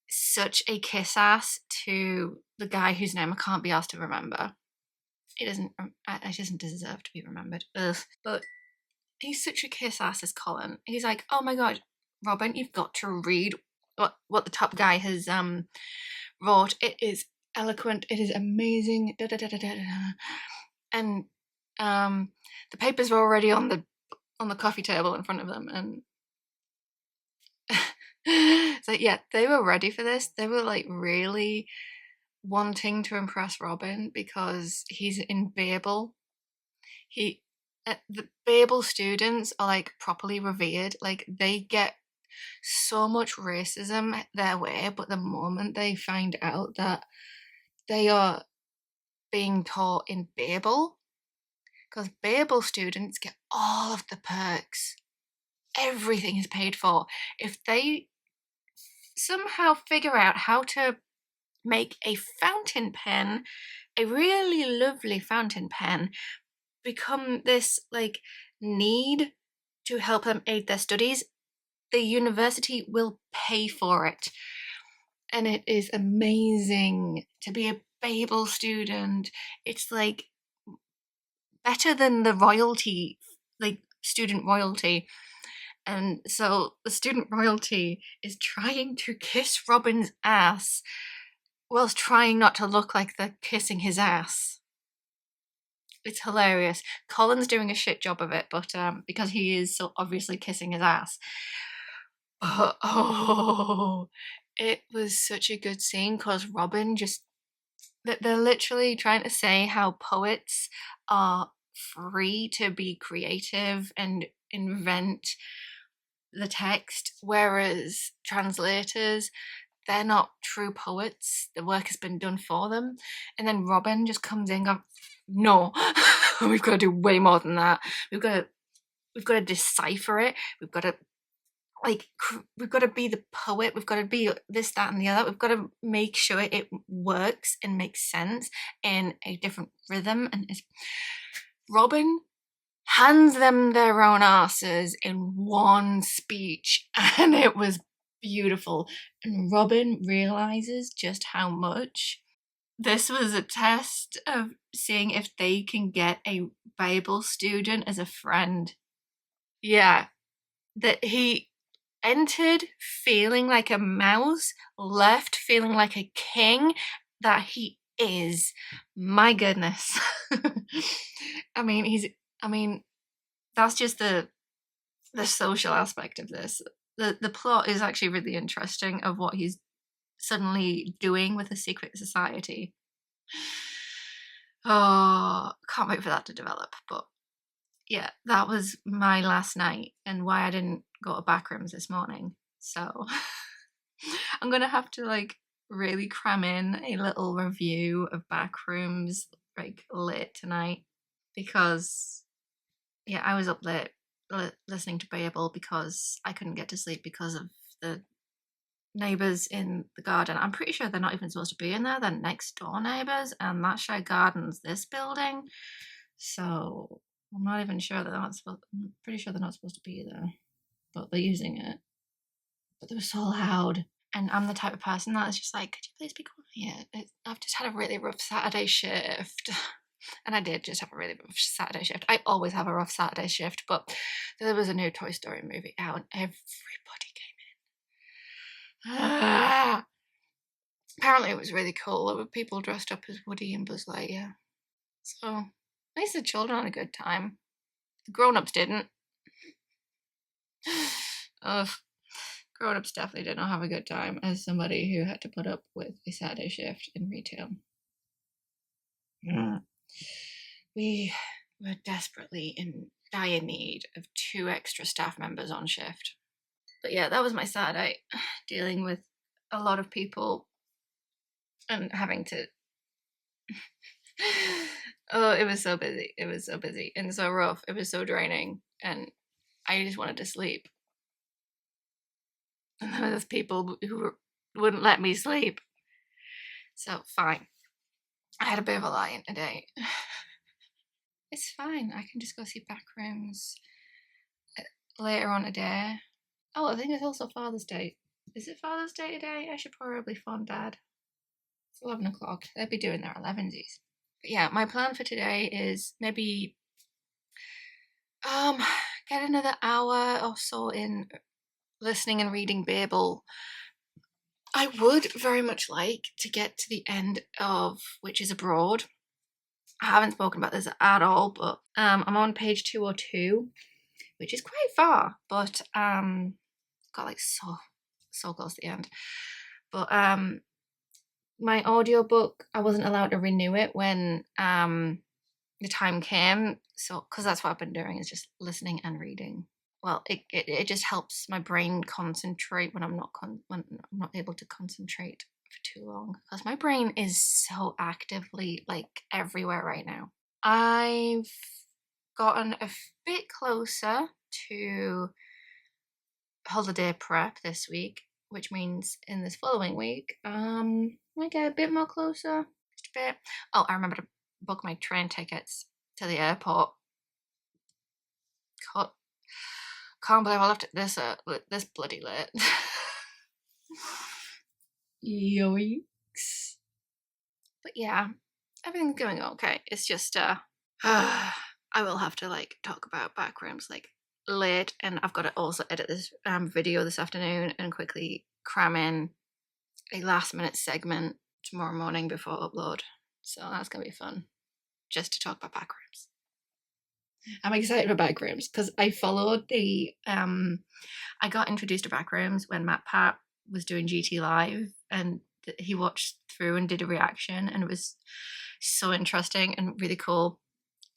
[SPEAKER 1] such a kiss ass to the guy whose name I can't be asked to remember. It doesn't deserve to be remembered. Ugh. But he's such a kiss ass as Colin. He's like, oh my god, Robin, you've got to read what the top guy has wrote. It is eloquent. It is amazing. Da, da, da, da, da, da. And the papers were already on the coffee table in front of them, and so yeah, they were ready for this. They were like really wanting to impress Robin because he's in Babel. The Babel students are like properly revered. Like, they get so much racism their way, but the moment they find out that they are being taught in Babel, because Babel students get all of the perks, everything is paid for. If they somehow figure out how to make a fountain pen, a really lovely fountain pen, become this like need to help them aid their studies, the university will pay for it. And it is amazing to be a Babel student. It's like better than the royalty, like student royalty. And so the student royalty is trying to kiss Robin's ass whilst trying not to look like they're kissing his ass. It's hilarious. Colin's doing a shit job of it, but because he is so obviously kissing his ass. Oh, it was such a good scene, because Robin they're literally trying to say how poets are free to be creative and invent the text, whereas translators, they're not true poets. The work has been done for them. And then Robin just comes in and goes, no, we've got to do way more than that. We've got to decipher it. We've got to be the poet. We've got to be this, that, and the other. We've got to make sure it works and makes sense in a different rhythm. And Robin hands them their own asses in one speech, and it was beautiful. And Robin realizes just how much this was a test of seeing if they can get a Bible student as a friend. Yeah, that he entered feeling like a mouse, left feeling like a king that he is. My goodness. I mean, that's just the social aspect of this. The plot is actually really interesting, of what he's suddenly doing with a secret society. Oh, can't wait for that to develop. But yeah, that was my last night, and why I didn't go to Backrooms this morning. So I'm gonna have to like really cram in a little review of Backrooms like late tonight, because yeah, I was up late listening to Babel because I couldn't get to sleep because of the neighbours in the garden. I'm pretty sure they're not even supposed to be in there. They're next door neighbours, and that shared garden's this building. So I'm not even sure that I'm pretty sure they're not supposed to be there, but they're using it. But they were so loud. And I'm the type of person that is just like, could you please be quiet? I've just had a really rough Saturday shift. And I did just have a really rough Saturday shift. I always have a rough Saturday shift, but there was a new Toy Story movie out and everybody came in. Apparently it was really cool. There were people dressed up as Woody and Buzz Lightyear. So at least the children had a good time. The grown-ups didn't. Ugh. Grown-ups definitely did not have a good time as somebody who had to put up with a Saturday shift in retail. We were desperately in dire need of 2 extra staff members on shift. But yeah, that was my Saturday, dealing with a lot of people and having to... Oh, it was so busy. It was so busy and so rough. It was so draining and I just wanted to sleep. And there were those people who wouldn't let me sleep. So, fine. I had a bit of a lie-in today. It's fine. I can just go see Backrooms later on today. Oh, I think it's also Father's Day. Is it Father's Day today? I should probably phone Dad. It's 11 o'clock. They'll be doing their 11sies. But yeah, my plan for today is maybe get another hour or so in listening and reading Babel. I would very much like to get to the end of Witches Abroad. I haven't spoken about this at all, but I'm on page 202, which is quite far, but got like so close to the end. But my audiobook, I wasn't allowed to renew it when the time came, so because that's what I've been doing, is just listening and reading. Well, it just helps my brain concentrate when I'm not able to concentrate for too long, because my brain is so actively like everywhere right now. I've gotten a bit closer to holiday prep this week, which means in this following week, I get a bit more closer, just a bit. Oh, I remember to book my train tickets to the airport. Can't believe I left it this bloody late. Yikes. But yeah, everything's going okay. It's just I will have to like talk about Backrooms like late, and I've got to also edit this video this afternoon and quickly cram in a last minute segment tomorrow morning before upload. So that's gonna be fun, just to talk about Backrooms. I'm excited for Backrooms because I followed the I got introduced to Backrooms when Matt Pat was doing GT Live, and he watched through and did a reaction, and it was so interesting and really cool.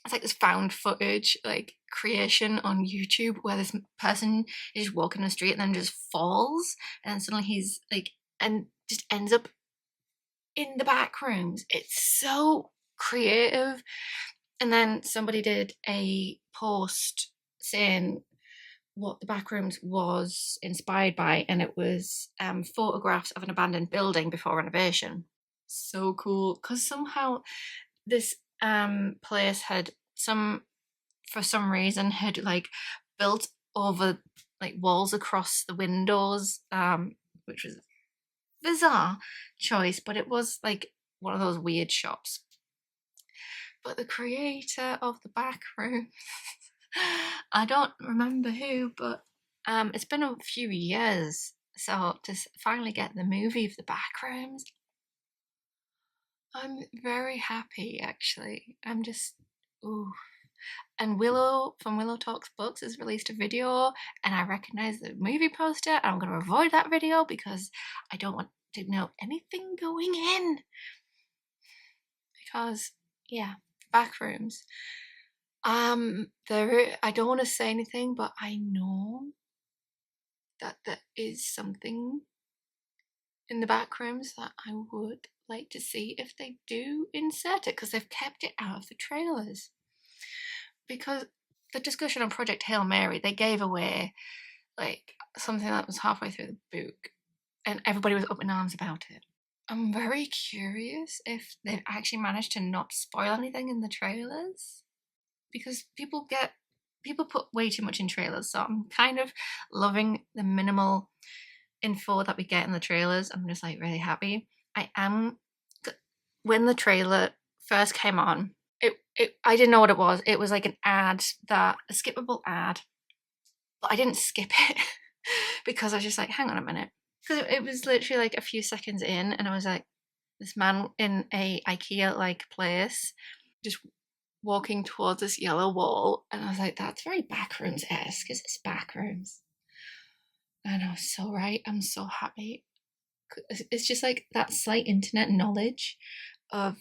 [SPEAKER 1] It's like this found footage like creation on YouTube where this person is just walking the street and then just falls, and suddenly he's like, and just ends up in the Backrooms. It's so creative. And then somebody did a post saying what the Backrooms was inspired by, and it was photographs of an abandoned building before renovation. So cool, because somehow this place had for some reason had like built over like walls across the windows, which was a bizarre choice, but it was like one of those weird shops. But the creator of the Backrooms, I don't remember who, but it's been a few years, so to finally get the movie of the Backrooms, I'm very happy actually. I'm just, ooh. And Willow from Willow Talks Books has released a video, and I recognise the movie poster, and I'm going to avoid that video because I don't want to know anything going in. Because, yeah, Backrooms. I don't want to say anything, but I know that there is something in the Backrooms that I would like to see if they do insert it, because they've kept it out of the trailers. Because the discussion on Project Hail Mary, they gave away like something that was halfway through the book, and everybody was up in arms about it. I'm very curious if they've actually managed to not spoil anything in the trailers, because people put way too much in trailers, so I'm kind of loving the minimal info that we get in the trailers. I'm just like really happy. When the trailer first came on, I didn't know what it was. It was like a skippable ad, but I didn't skip it because I was just like, hang on a minute, because it was literally like a few seconds in, and I was like, this man in a IKEA-like place, just walking towards this yellow wall, and I was like, that's very Backrooms-esque. Is this Backrooms? And I was so right. I'm so happy. It's just like that slight internet knowledge of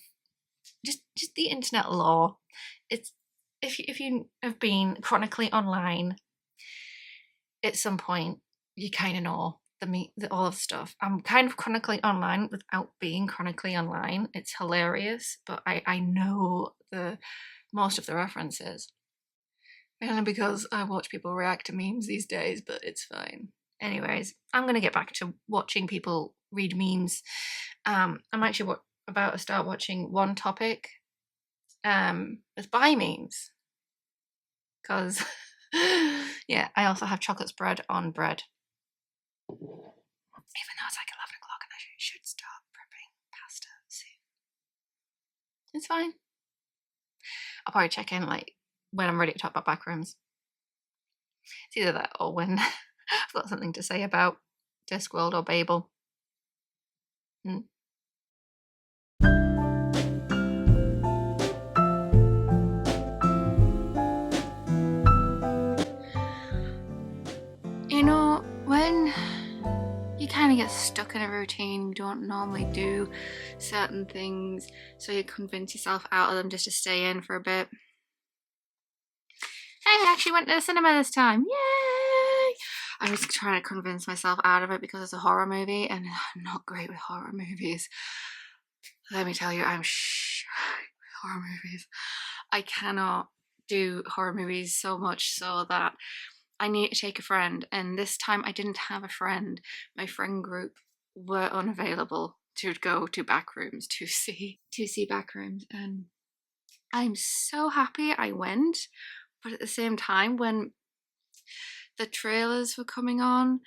[SPEAKER 1] just the internet lore. It's if you have been chronically online at some point, you kind of know all of the stuff. I'm kind of chronically online without being chronically online. It's hilarious, but I know most of the references. Mainly because I watch people react to memes these days, but it's fine. Anyways, I'm going to get back to watching people read memes. I'm actually about to start watching One Topic with buy memes. Because, yeah, I also have chocolate spread on bread. Even though it's like 11 o'clock and I should start prepping pasta soon. It's fine. I'll probably check in like when I'm ready to talk about Backrooms. It's either that or when I've got something to say about Discworld or Babel. You know, when you kind of get stuck in a routine, you don't normally do certain things, so you convince yourself out of them just to stay in for a bit. Hey, I actually went to the cinema this time. Yay! I was trying to convince myself out of it because it's a horror movie, and I'm not great with horror movies. Let me tell you, I'm shy with horror movies. I cannot do horror movies so much so that I need to take a friend, and this time I didn't have a friend. My friend group were unavailable to go to Backrooms to see Backrooms, and I'm so happy I went. But at the same time, when the trailers were coming on,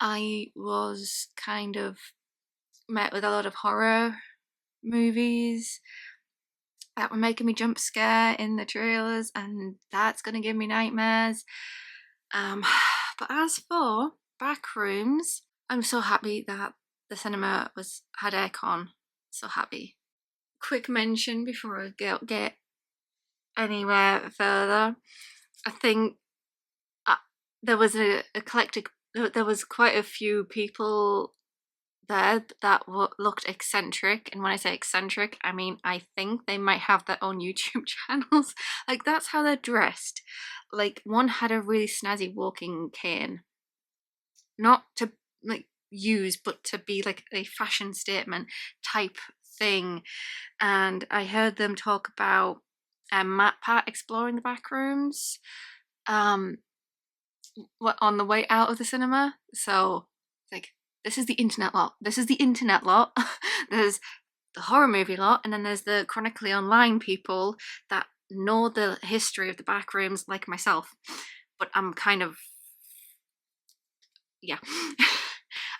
[SPEAKER 1] I was kind of met with a lot of horror movies that were making me jump scare in the trailers, and that's gonna give me nightmares. But as for Backrooms, I'm so happy that the cinema had aircon. So happy. Quick mention before I get anywhere further. I think there was there was quite a few people there that looked eccentric, and when I say eccentric, I mean I think they might have their own YouTube channels. Like, that's how they're dressed. Like, one had a really snazzy walking cane, not to like use, but to be like a fashion statement type thing. And I heard them talk about MatPat exploring the Backrooms on the way out of the cinema. So like, this is the internet lot. This is the internet lot. There's the horror movie lot, and then there's the chronically online people that know the history of the Backrooms, like myself. But I'm kind of, yeah.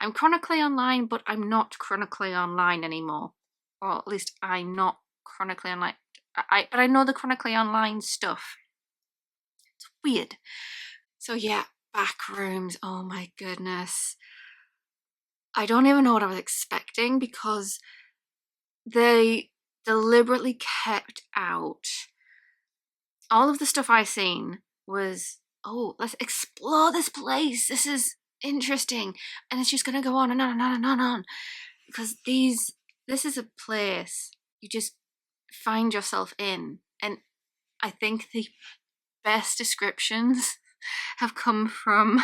[SPEAKER 1] I'm chronically online, but I'm not chronically online anymore. Or at least I'm not chronically online. But I know the chronically online stuff. It's weird. So yeah, Backrooms, oh my goodness. I don't even know what I was expecting, because they deliberately kept out all of the stuff I've seen was, oh, let's explore this place. This is interesting. And it's just going to go on and on and on and on and on. Because this is a place you just find yourself in. And I think the best descriptions have come from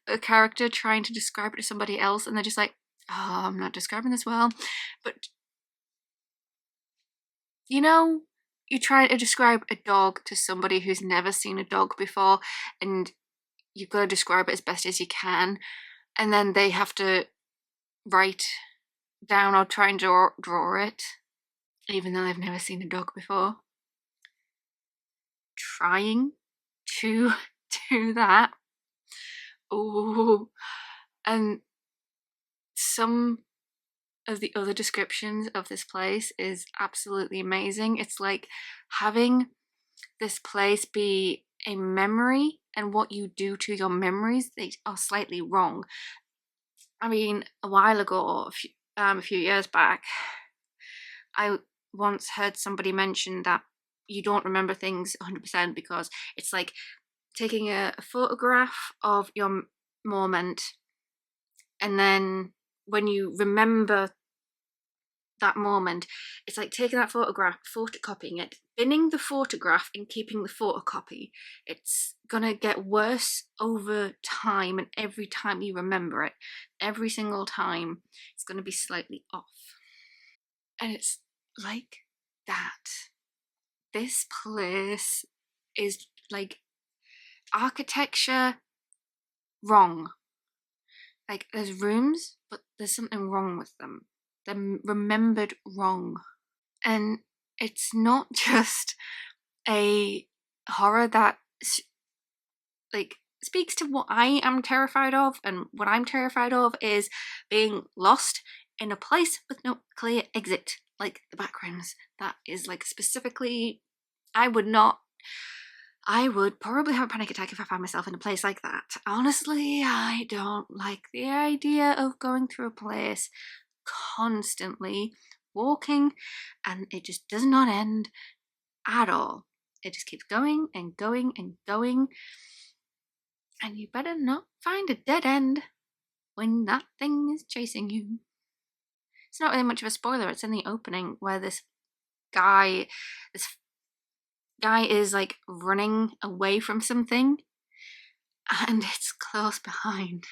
[SPEAKER 1] a character trying to describe it to somebody else, and they're just like, oh, I'm not describing this well. But, you know, you try to describe a dog to somebody who's never seen a dog before, and you've got to describe it as best as you can. and then they have to write down or try and draw it, even though they've never seen a dog before. Trying to do that. Oh, and some of the other descriptions of this place is absolutely amazing. It's like having this place be a memory, and what you do to your memories, they are slightly wrong. I mean, a while ago, a few years back, I once heard somebody mention that you don't remember things 100% because it's like taking a photograph of your moment, and then when you remember that moment, it's like taking that photograph, photocopying it, binning the photograph and keeping the photocopy. It's gonna get worse over time, and every time you remember it, every single time, it's gonna be slightly off. And it's like that. This place is like architecture wrong. Like, there's rooms, but there's something wrong with them. They're remembered wrong. And it's not just a horror that like speaks to what I am terrified of, and what I'm terrified of is being lost in a place with no clear exit, like the Backrooms. That is like specifically, I would probably have a panic attack if I found myself in a place like that. Honestly, I don't like the idea of going through a place constantly walking and it just does not end at all. It just keeps going and going and going, and you better not find a dead end when that thing is chasing you. It's not really much of a spoiler. It's in the opening where this guy is like running away from something, and it's close behind.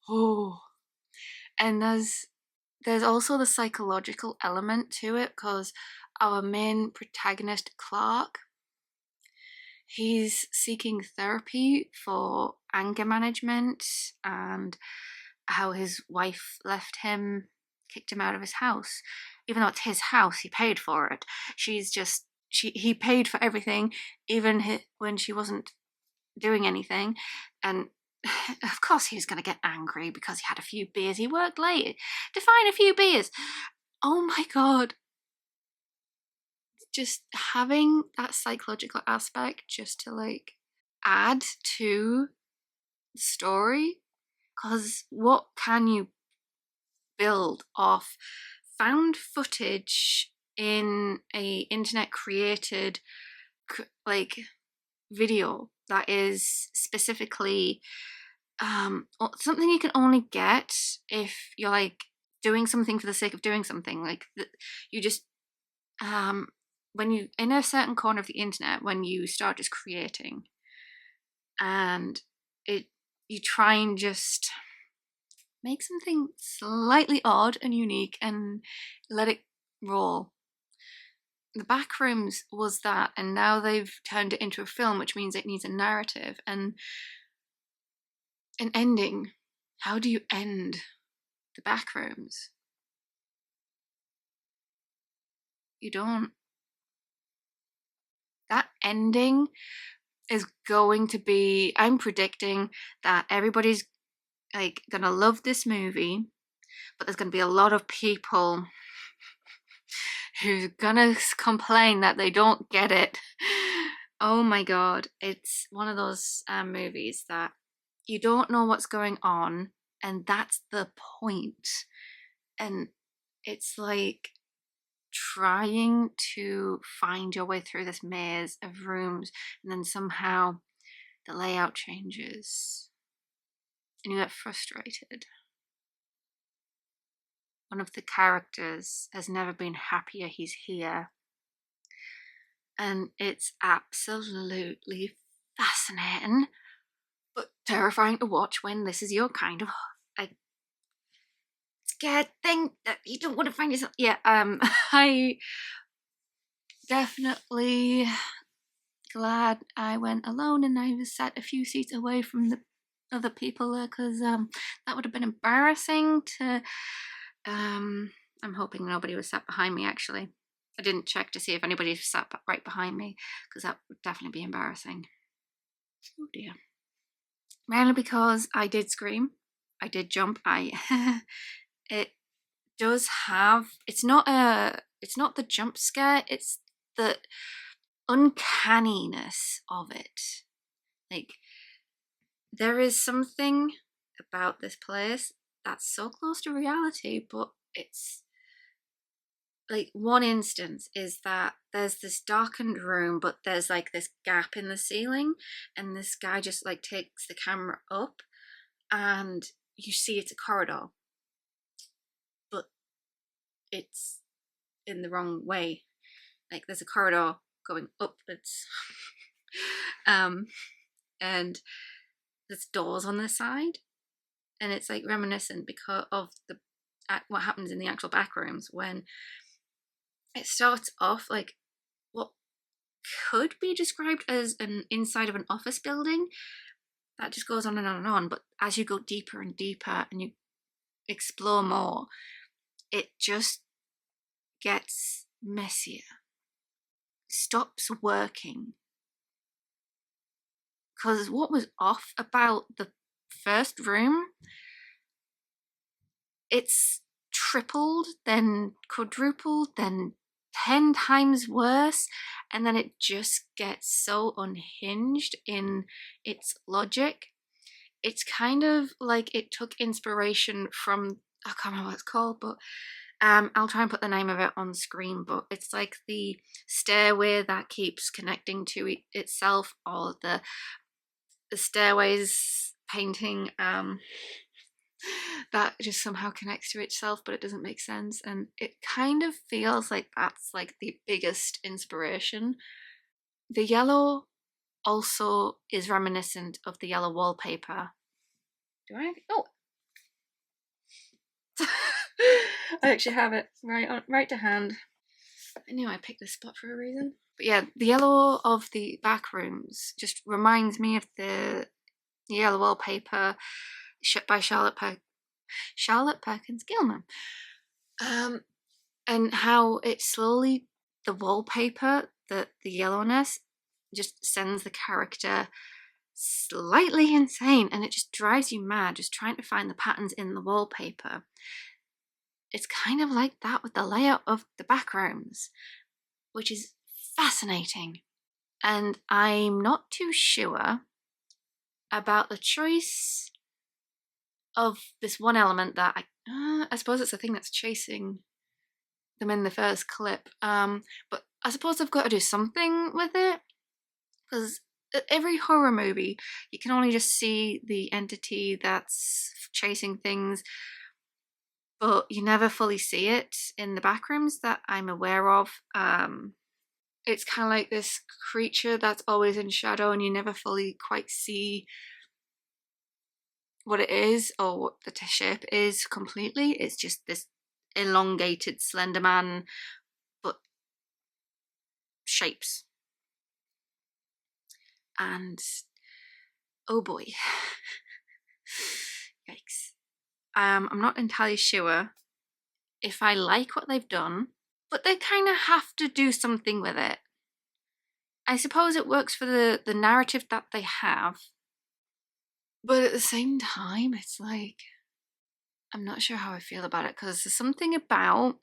[SPEAKER 1] Oh, and there's also the psychological element to it, because our main protagonist, Clark, he's seeking therapy for anger management and how his wife left him, kicked him out of his house. Even though it's his house, he paid for it. He paid for everything, even when she wasn't doing anything. And of course he was going to get angry because he had a few beers. He worked late to find a few beers. Oh my god. Just having that psychological aspect just to like add to the story, because what can you build off found footage in a internet created like video that is specifically something you can only get if you're like doing something for the sake of doing something, like you just when you in a certain corner of the internet, when you start just creating and you try and just make something slightly odd and unique and let it roll. The Backrooms was that, and now they've turned it into a film, which means it needs a narrative and an ending. How do you end the Backrooms? You don't. That ending is going to be, I'm predicting that everybody's like gonna love this movie, but there's gonna be a lot of people who's gonna complain that they don't get it. Oh my god, it's one of those movies that you don't know what's going on, and that's the point. And it's like trying to find your way through this maze of rooms, and then somehow the layout changes and you get frustrated. One of the characters has never been happier he's here, and it's absolutely fascinating but terrifying to watch when this is your kind of like scared thing that you don't want to find yourself. Yeah, I definitely glad I went alone and I was sat a few seats away from the other people there, because that would have been embarrassing to... I'm hoping nobody was sat behind me, actually. I didn't check to see if anybody sat right behind me, because that would definitely be embarrassing. Oh dear. Mainly because I did scream. I did jump. It does have... It's not the jump scare, it's the uncanniness of it. Like, there is something about this place that's so close to reality, but it's like, one instance is that there's this darkened room, but there's like this gap in the ceiling, and this guy just like takes the camera up, and you see it's a corridor, but it's in the wrong way. Like, there's a corridor going upwards. And there's doors on the side, and it's like reminiscent because of what happens in the actual Backrooms, when it starts off like what could be described as an inside of an office building that just goes on and on and on, but as you go deeper and deeper and you explore more, it just gets messier, stops working. Because what was off about the first room, it's tripled, then quadrupled, then 10 times worse, and then it just gets so unhinged in its logic. It's kind of like it took inspiration from... I can't remember what it's called, but I'll try and put the name of it on screen, but it's like the stairway that keeps connecting to itself, or the stairways painting that just somehow connects to itself, but it doesn't make sense, and it kind of feels like that's like the biggest inspiration. The yellow also is reminiscent of the yellow wallpaper. Do I? Oh! I actually have it right to hand. I knew I picked this spot for a reason. But yeah, the yellow of the Backrooms just reminds me of the yellow wallpaper by Charlotte Perkins Gilman. And how it slowly, the wallpaper, the yellowness, just sends the character slightly insane, and it just drives you mad just trying to find the patterns in the wallpaper. It's kind of like that with the layout of the Backrooms, which is fascinating. And I'm not too sure about the choice of this one element that I suppose it's the thing that's chasing them in the first clip. But I suppose I've got to do something with it, because every horror movie, you can only just see the entity that's chasing things, but you never fully see it in the Backrooms that I'm aware of. It's kind of like this creature that's always in shadow, and you never fully quite see what it is or what the shape is completely. It's just this elongated slender man, but shapes. And oh boy. Yikes. I'm not entirely sure if I like what they've done, but they kind of have to do something with it. I suppose it works for the narrative that they have, but at the same time, it's like, I'm not sure how I feel about it, because there's something about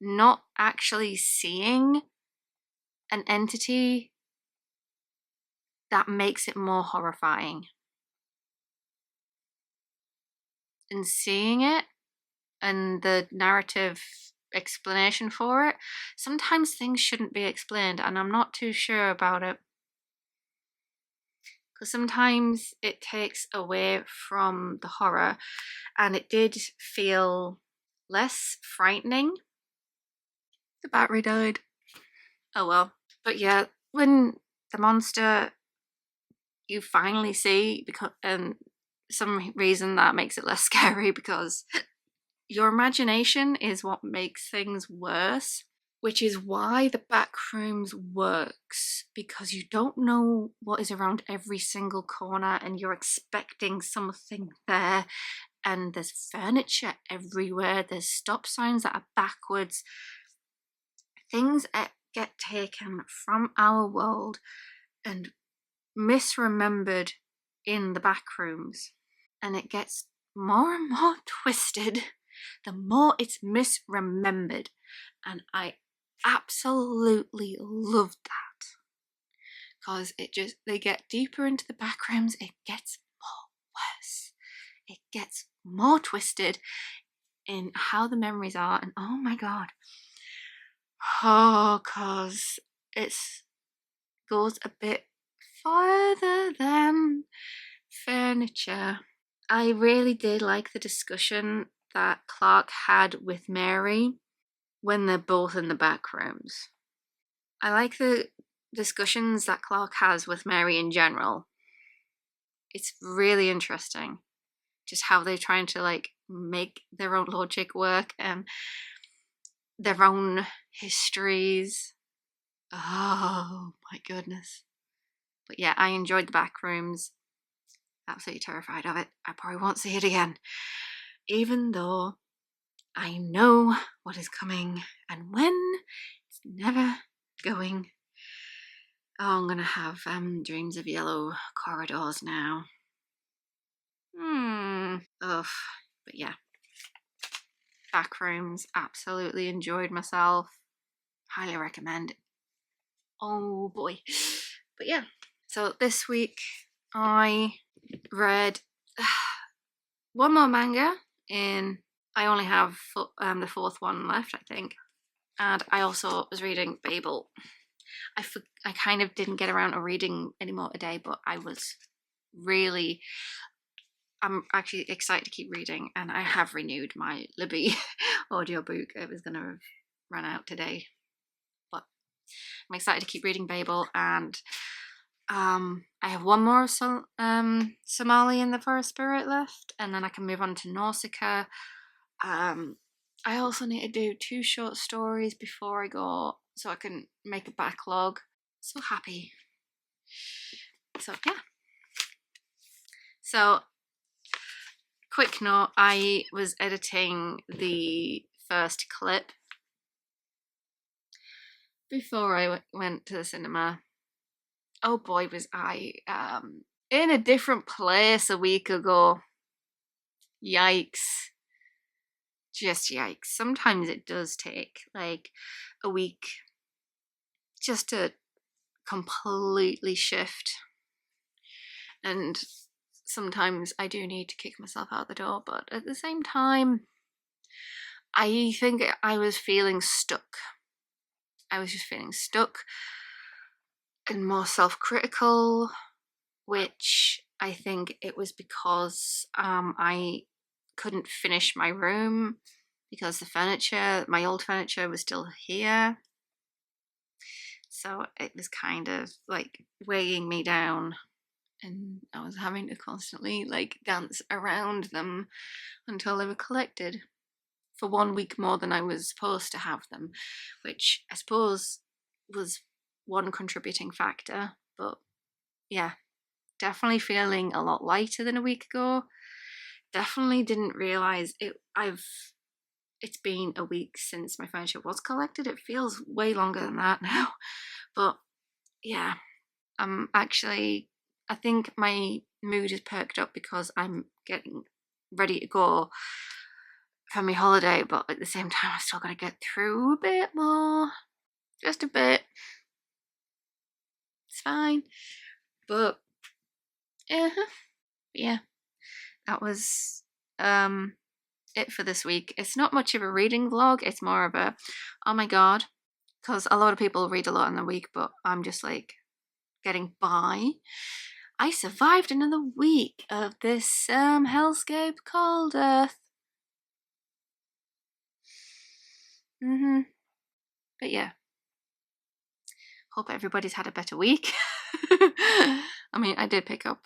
[SPEAKER 1] not actually seeing an entity that makes it more horrifying. And seeing it and the narrative explanation for it, sometimes things shouldn't be explained, and I'm not too sure about it. Because sometimes it takes away from the horror, and it did feel less frightening. The battery died. Oh well. But yeah, when the monster you finally see, because some reason that makes it less scary, because your imagination is what makes things worse. which is why the Backrooms works, because you don't know what is around every single corner and you're expecting something there, and there's furniture everywhere, there's stop signs that are backwards, things that get taken from our world and misremembered in the Backrooms, and it gets more and more twisted the more it's misremembered, and I absolutely loved that, because they get deeper into the Backrooms, it gets more worse, it gets more twisted in how the memories are, and oh my god, because it goes a bit farther than furniture. I really did like the discussion that Clark had with Mary when they're both in the Backrooms. I like the discussions that Clark has with Mary in general. It's really interesting just how they're trying to like make their own logic work and their own histories. Oh my goodness. But yeah, I enjoyed the Backrooms. Absolutely terrified of it. I probably won't see it again, even though I know what is coming and when. It's never going. Oh, I'm gonna have dreams of yellow corridors now. Ugh. But yeah, Backrooms, absolutely enjoyed myself. Highly recommend. Oh boy. But yeah, so this week I read one more manga in. I only have the fourth one left, I think. And I also was reading Babel. I kind of didn't get around to reading anymore today, but I'm actually excited to keep reading, and I have renewed my Libby audiobook. It was going to run out today, but I'm excited to keep reading Babel, and I have one more Somali in the Forest Spirit left, and then I can move on to Nausicaa. I also need to do 2 short stories before I go, so I can make a backlog. So happy. So yeah. So quick note, I was editing the first clip before I went to the cinema. Oh boy, was I in a different place a week ago. Yikes. Just yikes. Sometimes it does take like a week just to completely shift. And sometimes I do need to kick myself out the door, but at the same time, I think I was feeling stuck. I was just feeling stuck and more self-critical, which I think it was because I couldn't finish my room because the furniture, my old furniture, was still here. So it was kind of like weighing me down, and I was having to constantly like dance around them until they were collected for 1 week more than I was supposed to have them, which I suppose was one contributing factor. But yeah, definitely feeling a lot lighter than a week ago. Definitely didn't realise it's been a week since my furniture was collected. It feels way longer than that now. But yeah, I think my mood is perked up because I'm getting ready to go for my holiday, but at the same time I still gotta get through a bit more. Just a bit. It's fine. But yeah, that was it for this week. It's not much of a reading vlog, it's more of a oh my god, because a lot of people read a lot in the week, but I'm just like getting by. I survived another week of this hellscape called Earth. But yeah, hope everybody's had a better week. I mean, I did pick up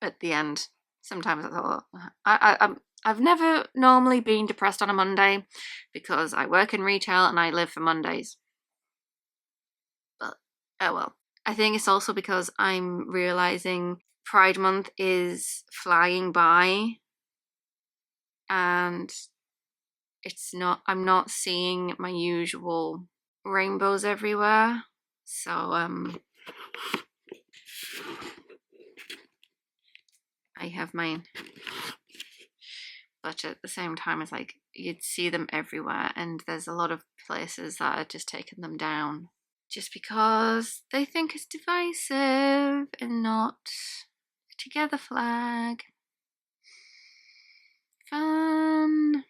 [SPEAKER 1] at the end. Sometimes I thought I've never normally been depressed on a Monday because I work in retail and I live for Mondays. Oh well. I think it's also because I'm realizing Pride Month is flying by and I'm not seeing my usual rainbows everywhere. So I have mine. But at the same time, it's like you'd see them everywhere, and there's a lot of places that are just taking them down just because they think it's divisive and not a together flag. Fun.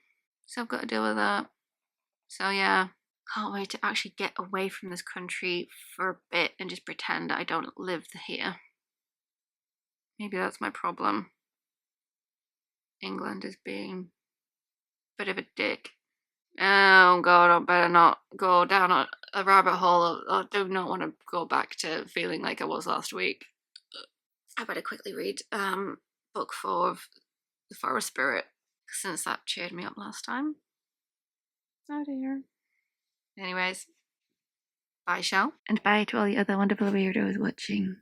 [SPEAKER 1] So I've got to deal with that. So yeah, can't wait to actually get away from this country for a bit and just pretend I don't live here. Maybe that's my problem. England is being a bit of a dick. Oh god, I better not go down a rabbit hole. I do not want to go back to feeling like I was last week. I better quickly read book 4 of The Forest Spirit, since that cheered me up last time. Oh dear. Anyways, bye, Shell. And bye to all the other wonderful weirdos watching.